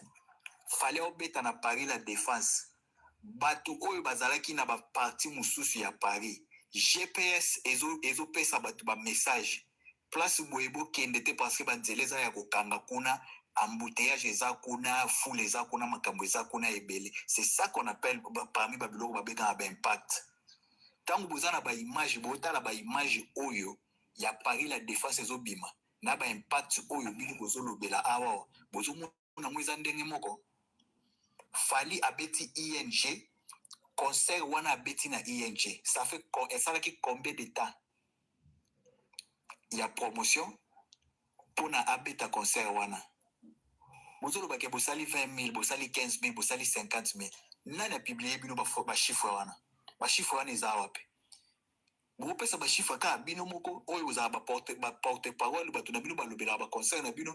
fallait obeta na Paris la Défense batu oyo bazalaki na ba parti mususu ya Paris GPS ezo pesa batu ba message place boyebo kende te parce que banzeleza ya kokanga kuna embouteillage eza kuna foule eza kuna makambo eza kuna ebele. C'est ça qu'on appelle parmi babiloko babeka ba impact. Tango bozana ba image botala ba image oyo ya Paris la Défense ezobima na ba impact oyo bili kozolobela awa bozomona mweza ndenge moko. Fali abeti ING concert wana abeti na ING ça fait ça qui combien de temps il y a promotion pona abeta concert wana bozoloba ke bosali 20 000 bosali 15 000 bosali 50 000 nani apublie bino bashifre wana bashifre wana eza wapi bopesa bashifre kaka bino moko oyo ozala baporte parole bato na bino balobelaka baconcert na bino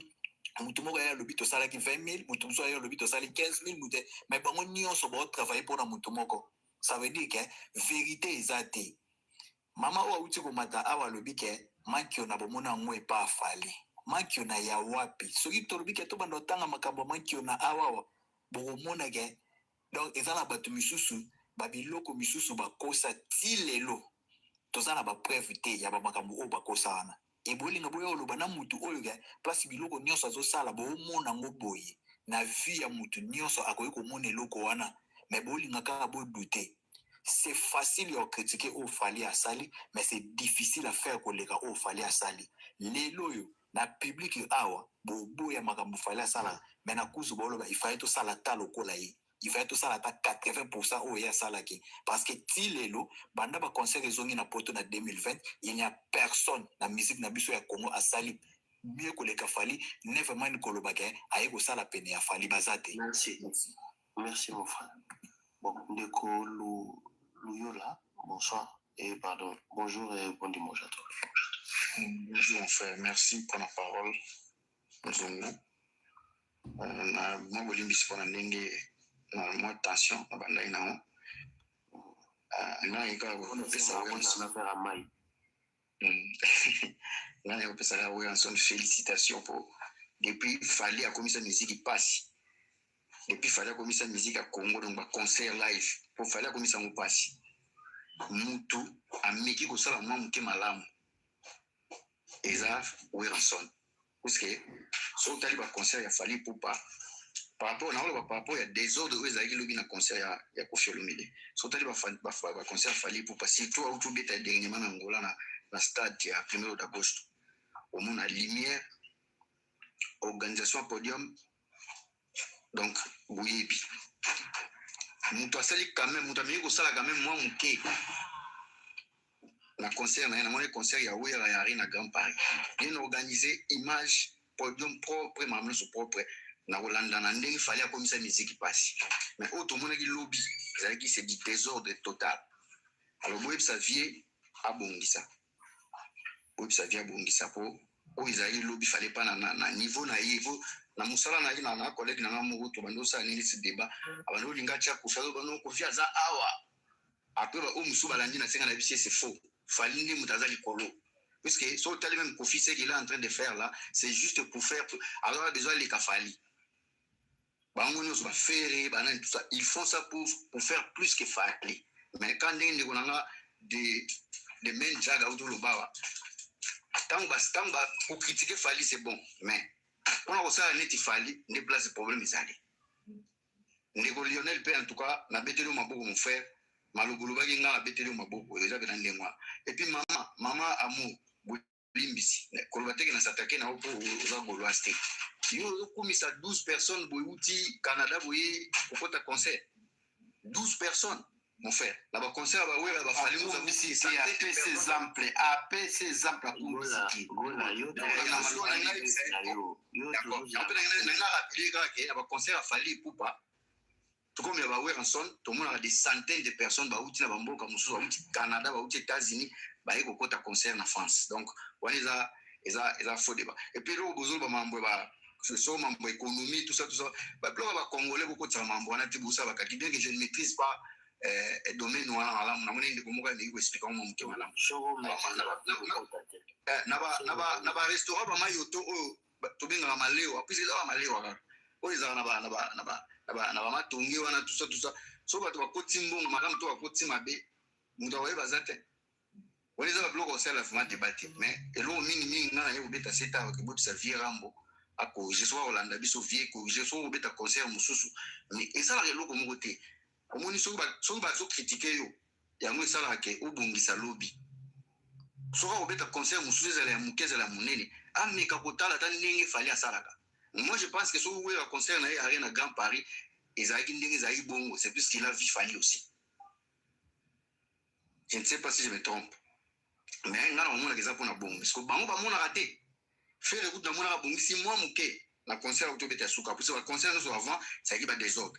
mutu moko aye alobi tosalaki 20 000 mutu mosusu aye alobi tosali 15 000 mutu mais bango nyonso baotravaille mpona mutu moko ça veut dire ke vérité eza te mama oyo auti komata awa alobi ke mankio na bomona yango epa afali mankio na ya wapi soki tolobi ke tobanda otanga makambo ya mankio na awawa bokomona ke donc eza na bato misusu babiloko misusu bakosa ti lelo toza na bapreuve te ya bamakambo oyo bakosa wana ebolinga boyo oloba na mutu oyo ke place biloko nyonso azosala boomona yango boye na vie ya mutu nyonso akoki komona eloko wana mais bolinga kaka bodute c'est facile ya critiquer au fali asali mais c'est difficile à faire koleka au fali asali lelo yo na public awa boboya makambo fali asala mais na kuzu boloba il fallait to sala ta lokola ye il fallait to sala ta 80% au ya salaki parce que ti lelo banda ba concert ezongi na poto na 2020 il n'y a personne na musique na biso ya Congo asali mieux koleka fali never mind koloba ke aye ko sala pene ya fali bazate. Merci mon frère. Bon, Ndeko Louyola, bonsoir et pardon, bonjour et bon dimanche à toi. Bonjour mon frère, merci pour la parole. Nzungu. Moi, je suis pour la tension, je suis félicitations pour depuis Fali a commis sa musique qui passe. Depuis Fali a commis sa musique à Congo, donc concert live. Pour Fali a commis sa passe. Mutu a meki ko sala mwa muke malamu. Eza Wilson. Parce que so tali ba concert ya Fali Poupa par rapport na par rapport ya désordre où ezaki lobi na concert ya Koffi Olomide. So tali ba concert Fali Poupa surtout au tout beta dernièrement na Angola na stade ya 1er d'août. Au monde à lumière organisation podium donc Bouyebi. Mutu asali quand même mutu ameki ko sala quand même mwa muke. Na concert na mon concert ya Wera ya Arena Grand Paris. Bien organisé, image, podium propre, mamno so propre. Na Rolanda na ndenge fallait a commis sa musique passe. Mais autre monde qui lobby, c'est qui c'est du désordre total. Alors Boyeb sa vie a bongisa. Boyeb sa vie a bongisa pour o Isaïe lobby fallait pas na niveau na niveau na musala na collègue na ngamu to bando sa nini ce débat. Abando linga cha ko falo bano ko via za awa. Après o musu balandi na senga na bisi c'est faux. Falindi Moutazali Kolo. Puisque sur le même profit, ce qu'il est en train de faire là, c'est juste pour faire. Alors, il a besoin de Kafali. Ils font ça pour faire plus que Fali. Mais quand on a des mêmes jags autour de Bawa, pour critiquer Fali, c'est bon. Mais quand on a un net Fali, on déplace le problème. Lionel P, en tout cas, n'a pas été mon frère. Maluguluba nga beteli maboko déjà que ndengwa et puis mama amu limbisi kolbateke na s'attaquer na opo za golwaste yo komisa 12 personnes boyuti Canada boye kokota concert 12 personnes mon frère là ba concert ba wera ba fali nous avons ici c'est APC exemple à kumbisi gola yo yo ba concert a Fali Poupa. Tout comme il y a tout le monde a des centaines de personnes qui ont été au Canada, aux États-Unis, qui ont été concert en France. Donc, ils ont faux débat. Et puis, là, ils ont des économie, tout ça. Les Congolais, bien que je ne maîtrise pas le domaine noir, je vais expliquer comment je vais restaurant, na ba matongi wana tout ça so bato bakoti mbongo makamu to bakoti mabe mutu aweba zate waliza ba bloco sala fuma débattre mais elo mingi ngana ye ubeta seta avec bout sa vie rambo ako je sois Holanda biso vie ko je sois ubeta concert mususu mais esala elo ko mokote omoni so ba so critiquer yo yango esala ke ubungisa lobby so ka ubeta concert mususu ezala ya mukeza la munene ameka kotala ta ndenge fali asalaka. Moi, je pense que si vous voulez un concert à Arena Grand Paris, c'est plus qu'il a vu Fali aussi. Je ne sais pas si je me trompe. Mais on a des gens qui ont bon. Parce que on a raté. faire le coup de mon bon si moi mouké la concert auto beta souka pour ça concert nous avant ça qui va désordre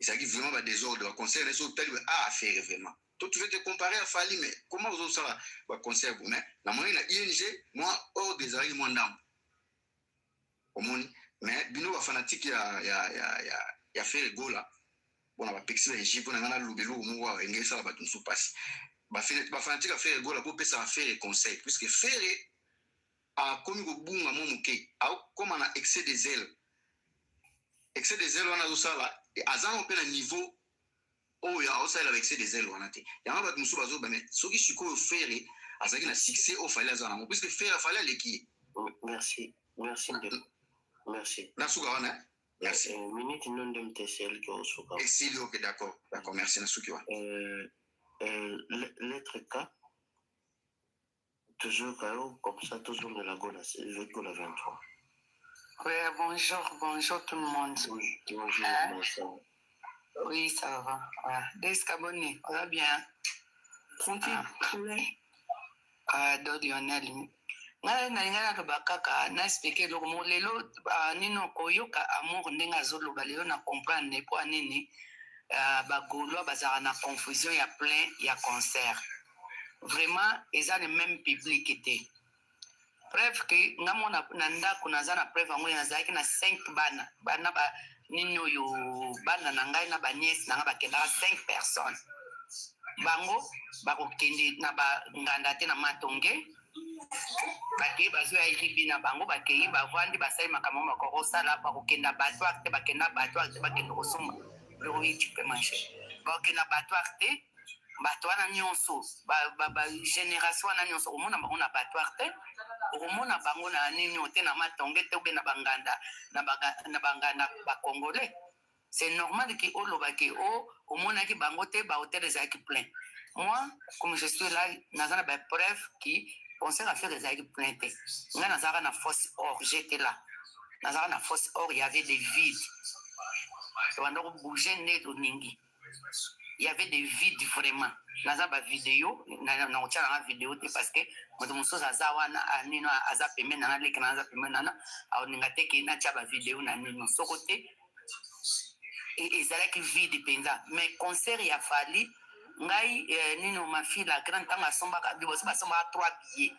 ça qui vraiment va désordre le concert les autres tellement à faire vraiment toi tu veux te comparer à Fali mais comment vous ça va concert pour mais la moyenne la ING moi hors des arrêts moi ndam au monde mais bino va fanatique ya faire le go là bon on va pixel les jipes on a ngana lubelo mo ngé ça va tout sous passe ba fanatique a faire le go là pour passer à faire le conseil puisque faire a comme go bunga mo muke a comme on a excès des ailes on a ça là et azan on peut le niveau oh ya ça avec excès des ailes on a té ya ba musu bazo ba mais ce qui suko faire azaki na succès au fallait azana puisque faire fallait l'équipe merci nasuka wana merci minute non de mtcl qui osuka et si ok d'accord merci nasuki wana lettre K toujours comme ça toujours de la Gola 23. Oui, bonjour tout le monde. Bonjour. Oui, ça va. Descabonné, ça va bien. Tranquille. Do Lionel. Na kaka na expliquer le mot lelo nino koyoka amour ndenga zolo balelo na comprendre po nini ba golo bazara na confusion ya plein ya concert. Vraiment ils ont le même public était. Preuve que ngamona nanda kuna zana preuve ngo ya zaki na 5 bana ba nino yo bana na ngai na ba nièce na ba kenda 5 personnes. Bango ba ko kende na ba nganda te na matonge. Bake bazo ya ribi na bango bakei bavandi basai makambo makoro sala ba ko kenda batwa te bakenda batwa te bakenda kosoma. Le oui tu peux manger. Ba kenda batwa te batwa na nyonso ba génération na nyonso omona bango na batwa te omona bango na nini te na matonge te be na banganda na banganda ba congolais. C'est normal que oloba ke omona ki bango te ba hôtel ezaki plein. Moi comme je suis là nazana ba preuve qui concert à faire des aigues pleines. On a na force or, j'étais là. Na force or, il y avait des vides. On a bougé net au Ningi. Il y avait des vides vraiment. Na ba vidéo, na ocha na vidéo parce que moto muso zawa na nino azape mena na lek na azape mena na au ningate ki na cha ba vidéo na nino sokote. Et ça qui vide penza. Mais concert il a fallu ngai nino ma fille la grande tanga somba ka dibo somba 3 billets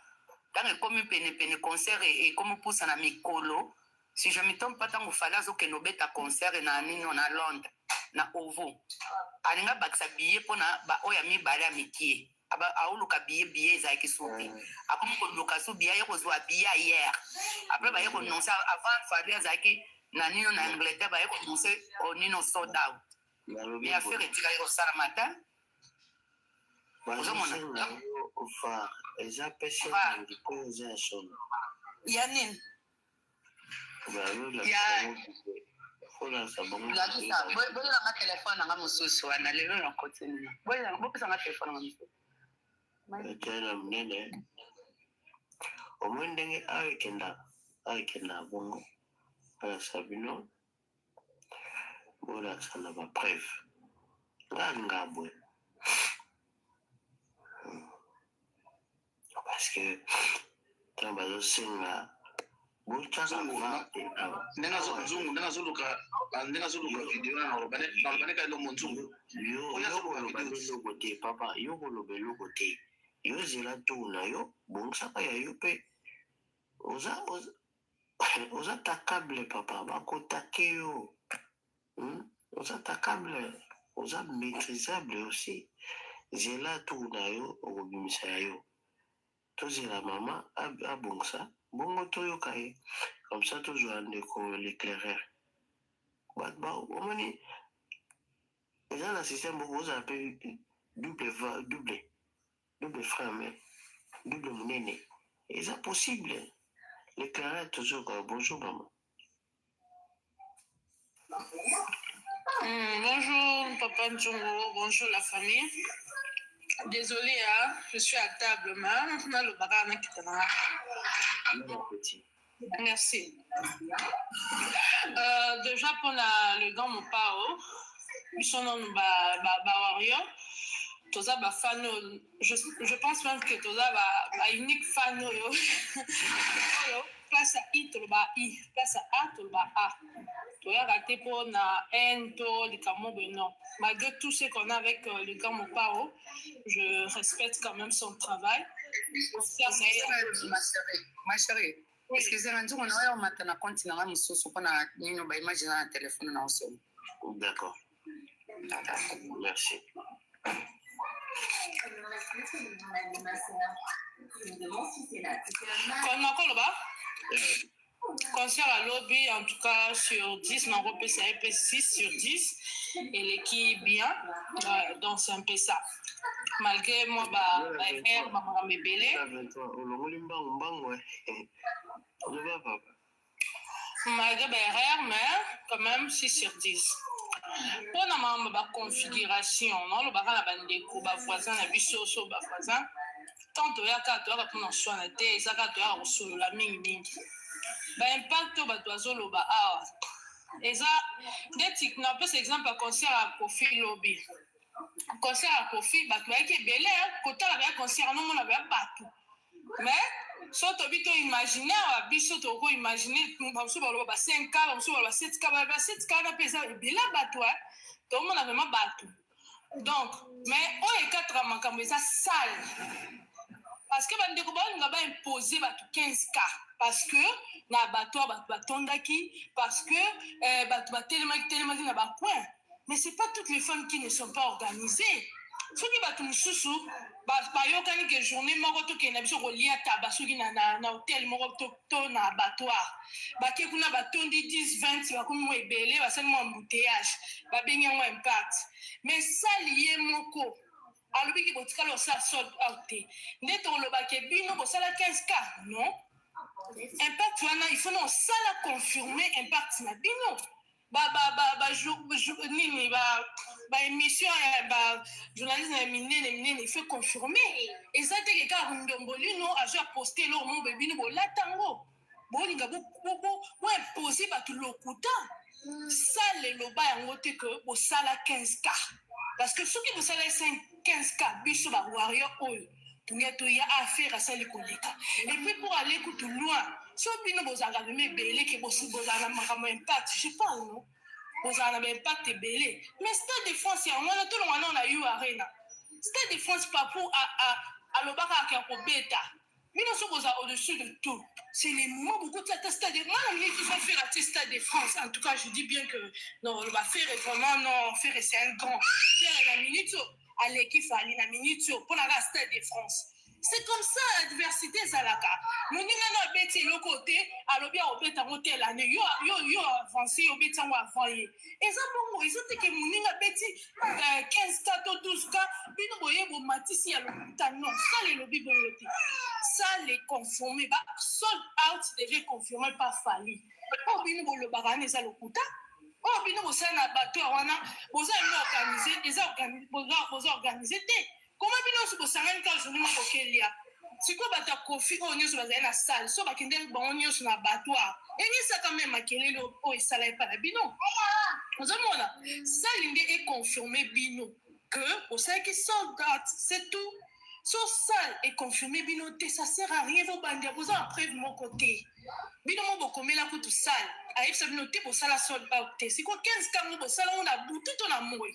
tanga comme pene concert et comme pousse na mikolo si je me trompe pas tango fala zo ke no beta concert na nino na Londres na Ovo alinga baksa billet pona ba oya mi bala mikie aba auluka billet za ki soupi akomo ko lokasu billet yako zo billet hier après ba yako non ça avant fala za ki na nino na Angleterre ba yako non c'est au nino sold out mais affaire etika yo sala matin Enfin, les appels Yannin. parce que quand bazo singa bucha sana nena zuluka video na robane ka lo monzungu yo côté papa yo lo belo côté yo zela tuna yo bonsa pa ya yo pe oza takable papa bako take yo oza takable oza maîtrisable aussi zela tuna yo obimisa yo tozela mama abongsa bongo toyoka ye comme ça tozwa ndeko l'éclaireur omoni eza na système boko ozala mpe double frère mais double monene eza possible l'éclaireur tozoyoka bonjour maman. Bonjour Papa Nchongo, bonjour la famille. Désolée, hein, je suis à table, mais le bagage merci. Déjà pour le grand Mopao, ils sont dans Bawario. toza ba fan, je pense même que toza ba unique fan oyo. Place à I, toloba I, place à A, toloba A. Toya raté pour na N, to, les camo non. Malgré tout ce qu'on a avec le gars Mopao, je respecte quand même son travail. Ma chérie, excusez-moi, on a maintenant continuer à me soucier pour na nino ba image na téléphone na oso. D'accord. Merci. Concert à lobby, en tout cas sur 10, on a ça un peu 6 sur 10. Et l'équipe bien, donc c'est un peu ça. Malgré moi, mes belé. Malgré BRR, mais quand même 6 sur 10. Pour la configuration, on a des voisins, voisins. Tant que tu as pour soin de tes, ça tu as reçu la mine. Impact au loba. Et ça, on a un exemple à concert à profit lobby. Concert à profit, tu as été belé, quand tu as un concert, non, on avait un bateau. Mais, si tu as imaginé, tu as imaginé, tu as 5 cas, tu as 7 cas, 7 cas, tu as belé bateau, tout le monde avait un bateau. Donc, mais on est 4 ans, comme ça, sale. Parce que on a imposé 15 cas. Parce que na bateau batondaki, parce que télémaki na ba point. Mais c'est pas toutes les femmes qui ne sont pas organisées. Ceux qui battent nous sous yokani que journée moko to ke na biso kolia taba soki na hôtel moko to na abattoir. Ba ke kuna batondi 10 20 ba komo ebele ba sali mo embouteillage. Ba benga mo impact. Mais ça lié moko alobi ki botikalo sa sold out. Ndeto loba ke bino bo sala 15 cas, non? Impact wana il faut non ça la confirmer impact na bino émission journaliste na minene il faut confirmer et ça te ka ndomboli no a déjà posté lo mo bebino bola tango bolinga bo imposer ba tout lokuta ça le loba yango te que bo sala 15 cas parce que ceux qui bo sala 15 cas biso ba warrior oil il y a affaire à ça les collègues. Et puis pour aller tout loin, si on vous a gagné belé que vous avez un impact, je sais pas non, vous avez un impact belé. Mais Stade de France, on a tout le monde on a eu arena. Stade de France pas pour à l'obaka qui a pour bêta. Mais nous sommes au-dessus de tout. C'est les moments beaucoup de Stade de France. Ils vont faire à Stade de France. En tout cas, je dis bien que non, on va faire vraiment non, faire c'est un grand. Faire la minute. À l'équipe à la minute pour la Stade de France. C'est comme ça l'adversité Zalaka. Nous n'avons pas été l'autre côté, alors bien on peut t'arrêter l'année. Yo avancé, yo peut t'envoyer. Et ça pour moi, ils ont dit que nous n'avons pas 15 cas ou 12 cas, puis nous voyons bon matisi à l'hôpital. Non, ça les lobbies bon côté. Ça les confirmer, bah sold out déjà confirmé par Fali. Oh bien nous le barane ça l'hôpital. Oh, bien nous ça na bateau wana, vous avez organisé, vous organisé. Comment bien nous ça même quand je ne m'en kelia. Si quoi bata kofi on est sur la salle, so ba kende ba on est sur la bateau. Et ni ça quand même makele lo o ça là pas bino. Vous avez là, ça l'indé est confirmé bino que au sein qui sont date, c'est tout. So ça est confirmé bino ça sert à rien vous bandia vous en preuve mon côté. Bino mo bokomé la pour tout sale. Aïe ça noté pour ça la sold out. Si quoi 15 cas pour ça on a bouté ton amour.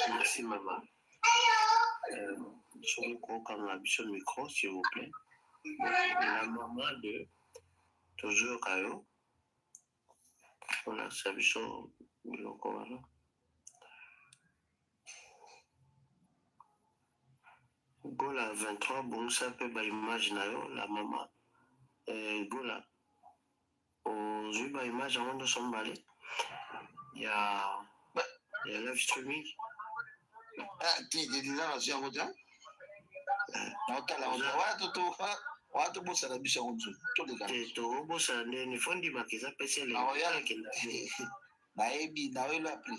Merci maman. Je vous quand on a sur le micro, s'il vous plaît. La maman de toujours Kayo. On a sa bichon le comment. Gola 23, bon ça peut pas imaginer la maman. Gola. Aux yeux par image avant de s'emballer, il y a live streaming. Ah, qui est déjà là sur votre watu bosa la bisha onzo to de gars to bosa ne fondi makiza pese le na ebi na welo appli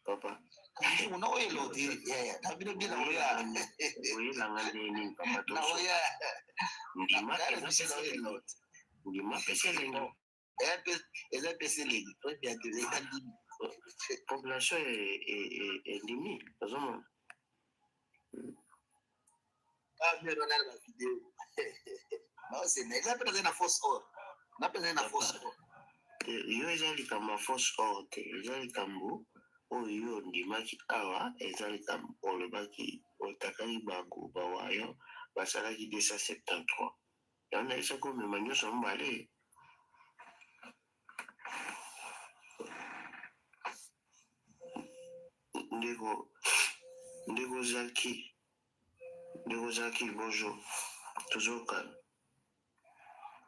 papa una welo di na bino bila oya oya ngani ni papa to na oya ndi makiza pese le ndima population endimi ozomona yo eza likambo ya force or te eza likambo oyo yo ondimaki awa eza likambo olobaki otakaki bawayo basalaki 273 yango eza komema nyonso mobale ndeko zaki bonjour tozokana.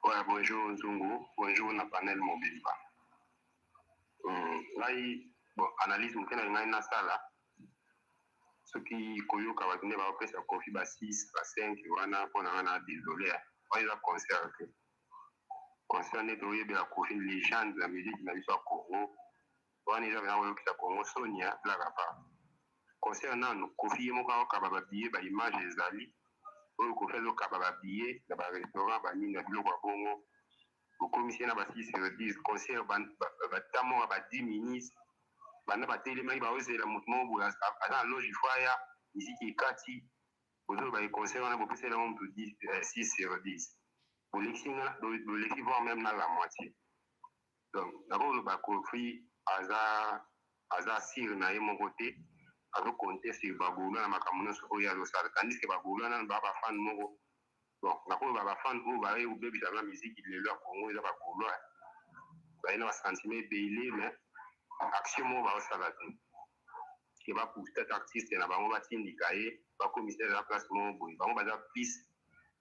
Ouais, bonjour Nzungu, bonjour na panel Mobiliba. Ngai bon analyse mukena ngai na sala soki koyoka batune ba pesa kofi ba 6 ba 5 wana pona na désolé on va concert ne doye be la kofi légende la musique na biso Congo wana eza na oyo kita Congo Sonia la rapa concert nano kofi yemo ka ba billet ba image ezali oyo kofi zo ka ba billet na ba restaurant ba nini na biloko bongo au commissaire na ba 6 concert ba tamo ba 10 minutes bana batelemaki baozela motu moko boye aza na loge faya miziki ekati bozo ba concert wana bopesela mo motu 6/10 boleki voir même na la moitié donc nakoloba kofi aza sire na ye moko te azokonte sur bagolo na makambo nyonso oyo azosala tandis ke bagolo wana baa bafane moko bon nakoloba bafane oyo baye kobebisaka miziki lelo ya Congo eza bagolo baye na basentiment ebele mais action mo baosala te ke bapousse tete artiste na bango batindika ye bakomisere la place moko boye bango baza plus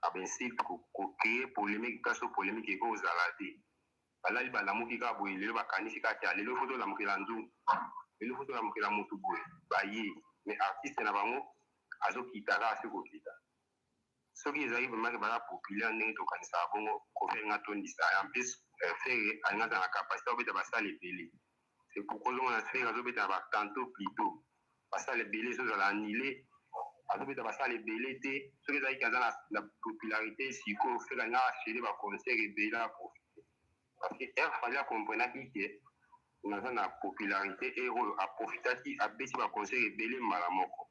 abensil kocrée polémique kaso polémique ekozala te balali balamuki kaka boye lelo bakanisi kaka lelo fo tolamukela nzungu lelo fo tolamukela motu boye baye mais artiste na bango azokita kaka asi kokita soki ezali vraimen baza populaire ndenge tokanisaka bongo kofelinga tondisa en plus fere alinga aza na capacité obeta basala ebele c'est pourquoi on a fait azobeta tantôt plutôt basala ebele ezozala annulé azobeta basala ebele te soki ezali kaza na popularité sikoyo fere alinga achele baconcert ebele aprofite parce que air fali akomprenaki ke naza na popularité e oyo aprofitaki abeti baconcert ebele mbala moko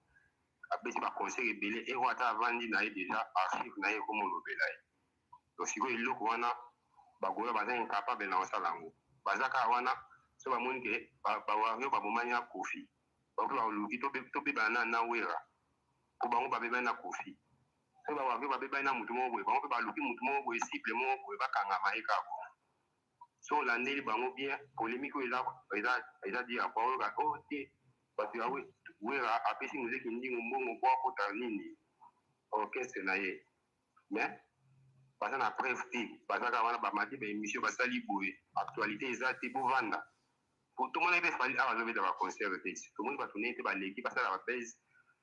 abeti baconcert ebele e oyo ata avandi na ye déjà archive na ye ekomolobela ye donc sikoyo eloko wana bagola baza incapable na kosala yango baza kaka wana so bamoni ke bawario babomani na kofi bakoki baluki tobebana na wera po bango babebani na kofi so bawario babebani na motu moko boye bango mpe baluki motu moko boye cible moko boye bakangama ye kaka so olandeli bango bien polémique oyo eza dia baoloba o te bato ya wera apesi muziki ndingo mbongo po akota nini orchestre na ye mais baza na preuve te baza kaka wana bamati baémission basali boye actualité eza te bovanda tomoni mpe fali awa azobeta baconcert te tomoni bato nde te baleki basala babese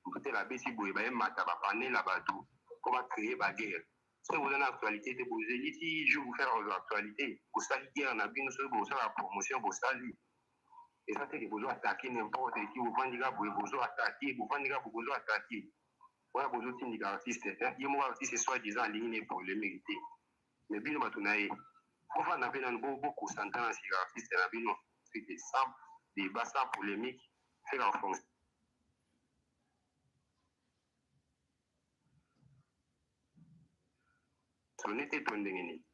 motu la besi boye bayemata bapanela bato mpo bacreye baguerre soki boza na actualité te bozeli ti jour bofere kozwa actualité bosali guerre na bino soki bosala promotion bosali eza te ke bozo atake nimporte ki bovandi kaka boye bozo atake bovandi kaka boye bozo atake wana bozotindika artiste ye moko artiste soit disant alingi ne polémique te mais bino bato na ye bovanda mpe nano bokoncentre na sika artiste na bino c'était sans débat sans polémique faire en fonction sonete to ndenge nini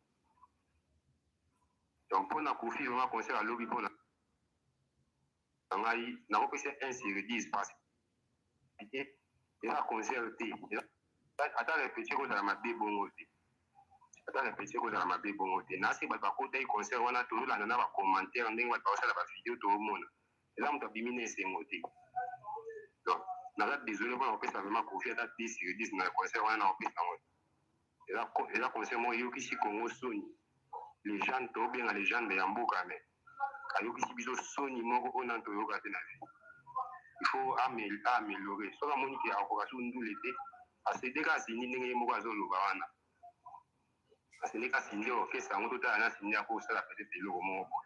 donc mpona kofi vraiment concert alobi mpona ngai nakopesa 1/10 parce que eza concert te ata repétition kozala mabe bongo te ata repétition kozala mabe bongo te nasi bato bakotaki concert wana tozolanda na bacommentaire ndenge bato bakosala bavideo toomona eza moto abimi na esengo te donc naza désolé mpona kopesa vraiment kofi ata 10/10 na concert wana na kopesa yango eza concert moko eyokisi Congo soni legende tobenga legende ya mboka me ayokisi biso soni moko oyo nani toyoka te na vie il faut améliorer soki amoni ke akoka so ndule te asedeka asindi ndenge ye moko azoloba wana asendeka asindi orchestre yango totala na asindi akosala peut-être eloko moko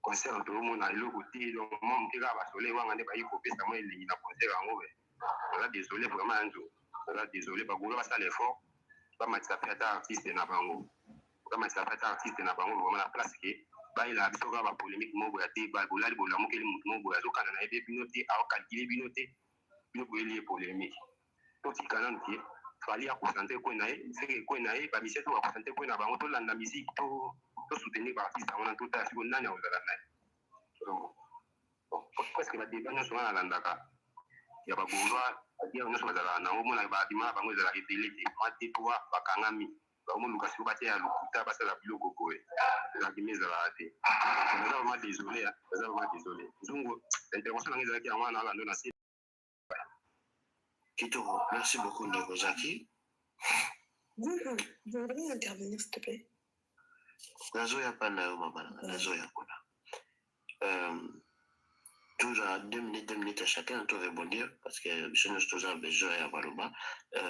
concert toomona eloko te donc mwa moke kaka basoleil wanga nde bayi kopesa mwa elengi na concert yango be naza désolé vraiment yanzo naza désolé bagola basala effort bamatisa mpe ata artiste na bango Comme ça fait artiste n'a pas vraiment la place qui il a biso ka polémique mo boya te ba bolali bola mo keli mutu mo boya zo kana na ebe binote a calculer binote bino boyeli polémique to tikana ntie fali ya concentré ko na c'est que ko na ba mise to ba concentré ko na bango to landa musique to soutenir ba artiste on to ta siko nani on dala na parce que ba débat no so na landa ka ya ba golwa ya no so dala na mo na ba dima bango dala rebelité ma te to ba kangami vraiment Lucas Bate à l'Okuta parce que la bio coco la mise à la tête. On est vraiment désolé, vraiment désolé. Donc l'intervention dans les acquis à moi dans la nation. Kitoko, merci beaucoup de vos acquis. Je voudrais intervenir s'il te plaît. Nazoya pana maman, Nazoya pana. Toujours à 2 minutes à chacun, on peut rebondir parce que je ne suis toujours besoin à Baroba.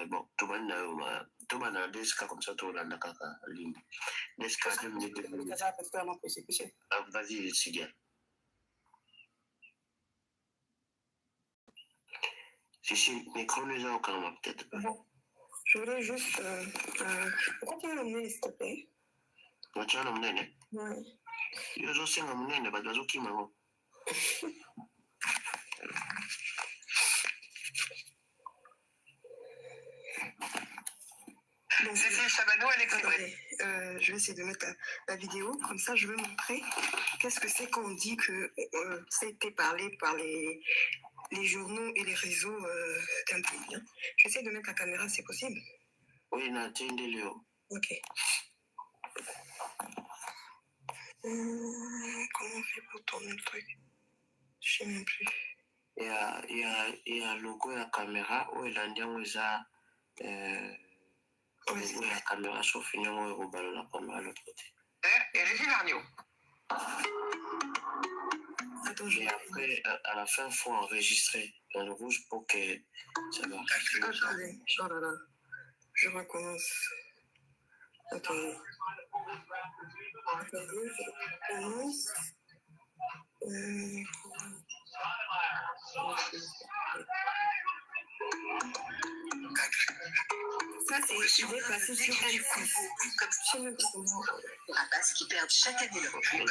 Bon, tout le monde a des cas comme ça, tout le monde a des cas. Des cas 2 minutes. Vas-y, Sidia. Si, micro nous a quand même peut-être. Je voulais juste. Pourquoi tu veux l'emmener, s'il te plaît? Tu vas l'emmener? Oui. Je vais aussi l'emmener, mais je vais qui m'en Cécile Chabanou, elle est je vais essayer de mettre la vidéo, comme ça je vais montrer qu'est-ce que c'est qu'on dit que ça a été parlé par les journaux et les réseaux d'un pays. Hein. J'essaie de mettre la caméra, c'est possible? Oui, Léo. Ok. Comment on fait pour tourner le truc? Je sais même plus. Il y a un logo et la caméra où il a dit où la caméra chauffe une au ballon la caméra à l'autre côté. Et Régine Arnaud. Attends, et après, à la fin, il faut enregistrer dans le rouge pour que ça va. Attendez, oh là là. Je recommence. Attendez. Attendez, je recommence. Ça, c'est il est passé sur M6. Rapaces qui perdent chaque année leur jour.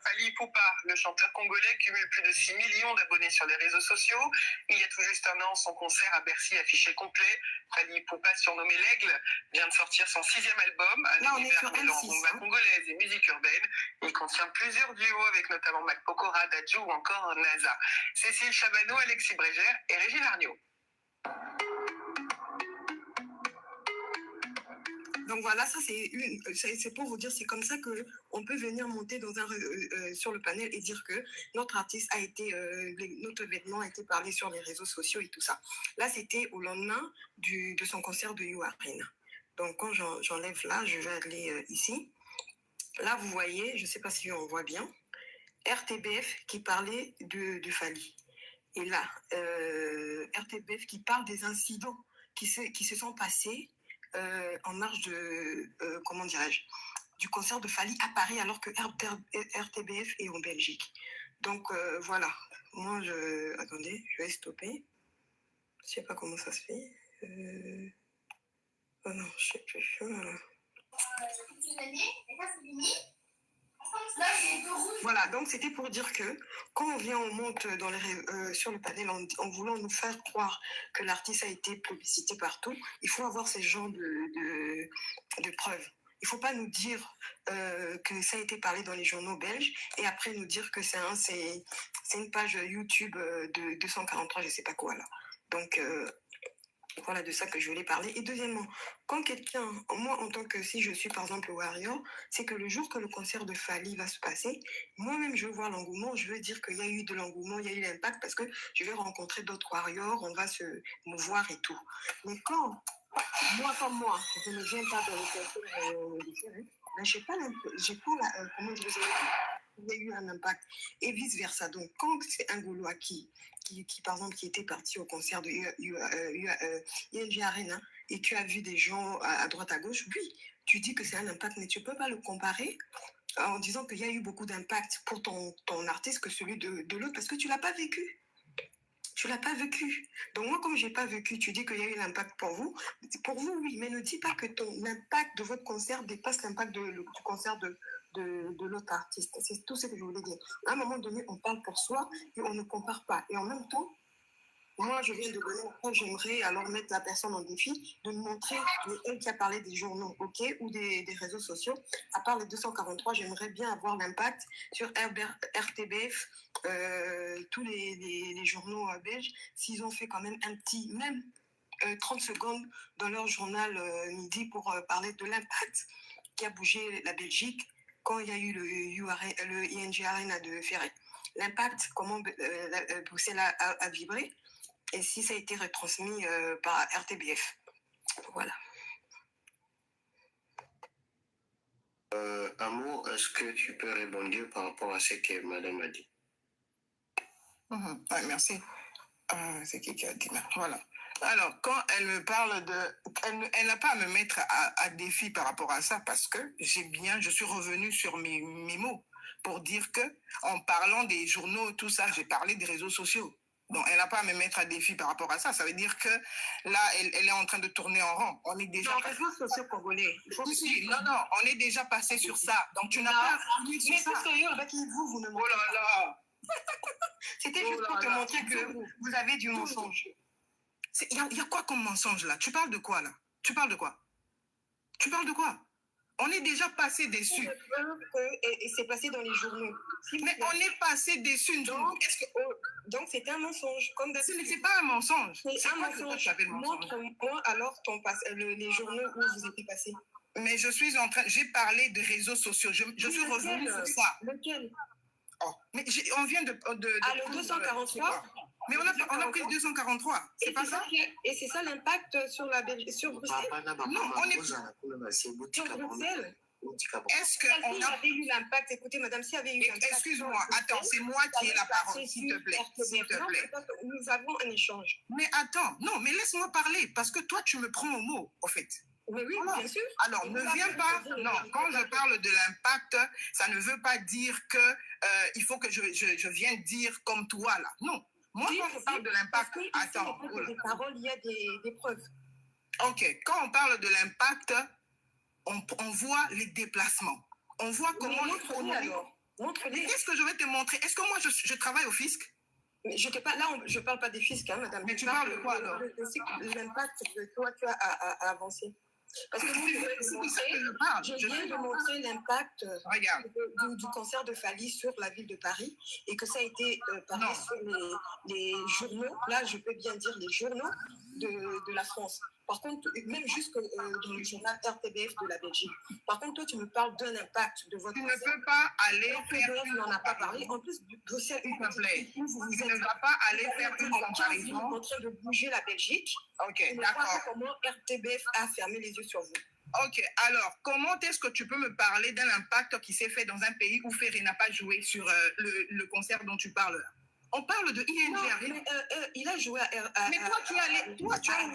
Fally Ipupa, le chanteur congolais, cumule plus de 6 millions d'abonnés sur les réseaux sociaux. Il y a tout juste un an, son concert à Bercy affiché complet. Fally Ipupa, surnommé l'Aigle, vient de sortir son 6e album, un univers mêlant rumba congolaise et musique urbaine. Il contient plusieurs duos avec notamment Mac Pokora, Dadju ou encore NASA. Cécile Chabanou, Alexis Brégère et Régine Arnaud. Donc voilà, ça c'est pour vous dire, c'est comme ça que on peut venir monter dans sur le panel et dire que notre artiste a été, notre événement a été parlé sur les réseaux sociaux et tout ça. Là, c'était au lendemain de son concert de You Arena. Donc quand j'enlève là, je vais aller ici. Là, vous voyez, je ne sais pas si on voit bien, RTBF qui parlait de Fally. Et là, RTBF qui parle des incidents qui se sont passés en marge de, comment dirais-je, du concert de Fally à Paris alors que RTBF est en Belgique. Donc voilà, moi attendez, je vais stopper. Je sais pas comment ça se fait. Oh non, je sais plus. Voilà. Voilà, donc c'était pour dire que quand on monte sur le panel en voulant nous faire croire que l'artiste a été publicité partout, il faut avoir ce genre de preuves. Il ne faut pas nous dire que ça a été parlé dans les journaux belges et après nous dire que c'est une page YouTube de 243, je ne sais pas quoi là. Donc voilà de ça que je voulais parler. Et deuxièmement, quand quelqu'un, moi en tant que si je suis par exemple Warrior, c'est que le jour que le concert de Fally va se passer, moi-même je veux voir l'engouement, je veux dire qu'il y a eu de l'engouement, il y a eu l'impact parce que je vais rencontrer d'autres Warriors, on va se mouvoir et tout. Mais quand moi comme moi, je ne viens pas dans le concert différent, ben j'ai pas comment je vais dire, il y a eu un impact et vice versa. Donc quand c'est un Gaulois qui par exemple, qui était parti au concert de ING Arena et tu as vu des gens à droite à gauche, oui, tu dis que c'est un impact, mais tu ne peux pas le comparer en disant qu'il y a eu beaucoup d'impact pour ton artiste que celui de l'autre, parce que tu l'as pas vécu. Tu l'as pas vécu. Donc moi, comme j'ai pas vécu, tu dis qu'il y a eu l'impact pour vous. Pour vous, oui, mais ne dis pas que l'impact de votre concert dépasse l'impact du concert de l'autre artiste. C'est tout ce que je voulais dire. À un moment donné, on parle pour soi et on ne compare pas. Et en même temps, moi, je viens de donner, j'aimerais alors mettre la personne en défi de nous montrer, elle qui a parlé des journaux, ok, ou des réseaux sociaux, à part les 243, j'aimerais bien avoir l'impact sur RTBF, tous les journaux belges, s'ils ont fait quand même un petit, même 30 secondes dans leur journal midi pour parler de l'impact qui a bougé la Belgique quand il y a eu le ING Arena de Ferré. L'impact, comment Bruxelles a vibré, et si ça a été retransmis par RTBF. Voilà. Amour, est-ce que tu peux rebondir par rapport à ce que madame a dit? Ouais, merci. C'est qui a dit? Voilà. Alors, quand elle me parle elle n'a pas à me mettre à défi par rapport à ça, parce que je suis revenue sur mes mots pour dire que, en parlant des journaux, tout ça, j'ai parlé des réseaux sociaux. Donc, elle n'a pas à me mettre à défi par rapport à ça. Ça veut dire que là, elle est en train de tourner en rond. On est déjà. Non, réseaux sociaux congolais. Non, on est déjà passé sur ça. Donc, tu n'as pas. Mais c'est ce que vous ne montrez pas. Oh là là. C'était juste pour te montrer que vous avez du mensonge. Il y a quoi comme mensonge là? Tu parles de quoi là? Tu parles de quoi? On est déjà passé dessus. Et c'est passé dans les journaux. Mais on est passé dessus. Donc c'est un mensonge. Ce n'était pas un mensonge. C'est un mensonge. Montre-moi alors les journaux où vous étiez passé. Mais j'ai parlé de réseaux sociaux. Je suis revenue sur ça. Lequel? Oh, mais on vient de le 243. Mais on a pris le 243. C'est pas ça? Et c'est ça l'impact sur Bruxelles? Non, on est sur Bruxelles. Est-ce que on avait eu l'impact? Écoutez, madame, s'il y avait eu l'impact. Excuse-moi, attends, c'est moi qui ai la parole, s'il te plaît. Nous avons un échange. Mais attends, non, mais laisse-moi parler, parce que toi, tu me prends au mot, au fait. Oui, bien sûr. Alors, ne viens pas. Non, quand je parle de l'impact, ça ne veut pas dire que il faut que je vienne dire comme toi, là. Non. Moi, quand je parle de l'impact, attends. Il y a des paroles, il y a des preuves. Ok, quand on parle de l'impact, on voit les déplacements. On voit comment l'économie. Montre-les. Qu'est-ce que je vais te montrer? Est-ce que moi, je travaille au fisc? Mais je ne parle pas des fiscs, hein, madame. Mais tu parles de quoi, alors? L'impact que toi, tu as à avancer. Parce que moi, je viens de montrer l'impact du concert de Fally sur la ville de Paris et que ça a été parlé sur les journaux. Là, je peux bien dire les journaux de la France. Par contre, même jusque dans le journal RTBF de la Belgique. Par contre, toi, tu me parles d'un impact de votre concert. Tu ne peux pas aller faire RTBF n'en a pas parlé. En plus, Bruxelles, s'il te plaît. Tu ne vas pas aller faire une comparaison. En train de bouger la Belgique. Ok, d'accord. Comment RTBF a fermé les yeux sur vous? Ok, alors, comment est-ce que tu peux me parler d'un impact qui s'est fait dans un pays où Ferré n'a pas joué sur le concert dont tu parles là? On parle de ING Arena. Il a joué mais toi, tu as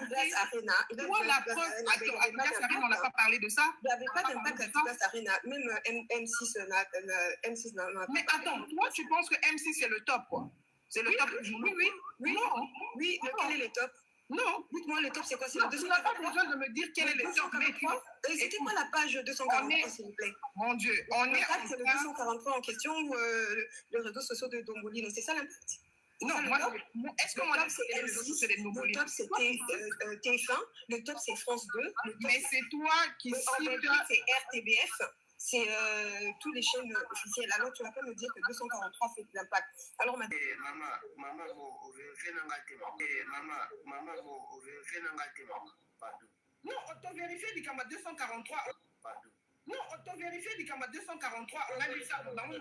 Glass Arena. Toi, la preuve, à Glass Arena, on n'a pas parlé de ça. Il n'y avait pas d'impact à Glass Arena. Même M6 n'a pas. Mais attends, toi, tu penses que M6, c'est le top, quoi? C'est le top du journal? Oui. Non. Oui, lequel est le top? Non. Dites-moi, le top, c'est quoi? Tu n'as pas besoin de me dire quel est le top. C'était quoi la page 243, s'il vous plaît? Mon Dieu, c'est le 243 en question ou le réseau social de Dombolino? C'est ça l'impact? Non, est-ce que moi, les réseaux sociaux, c'est les Le top, c'était TF1. Le top, c'est France 2. Mais c'est toi qui cites... C'est RTBF. C'est tous les chaînes officielles. Alors, tu ne vas pas me dire que 243 fait de l'impact. Alors, maman, vous vérifiez dans la maman, vous vérifiez dans la pardon. Non, on t'a vérifié du Kama 243. Pardon. Non, on t'a vérifié du Kama 243. On a mis ça dans le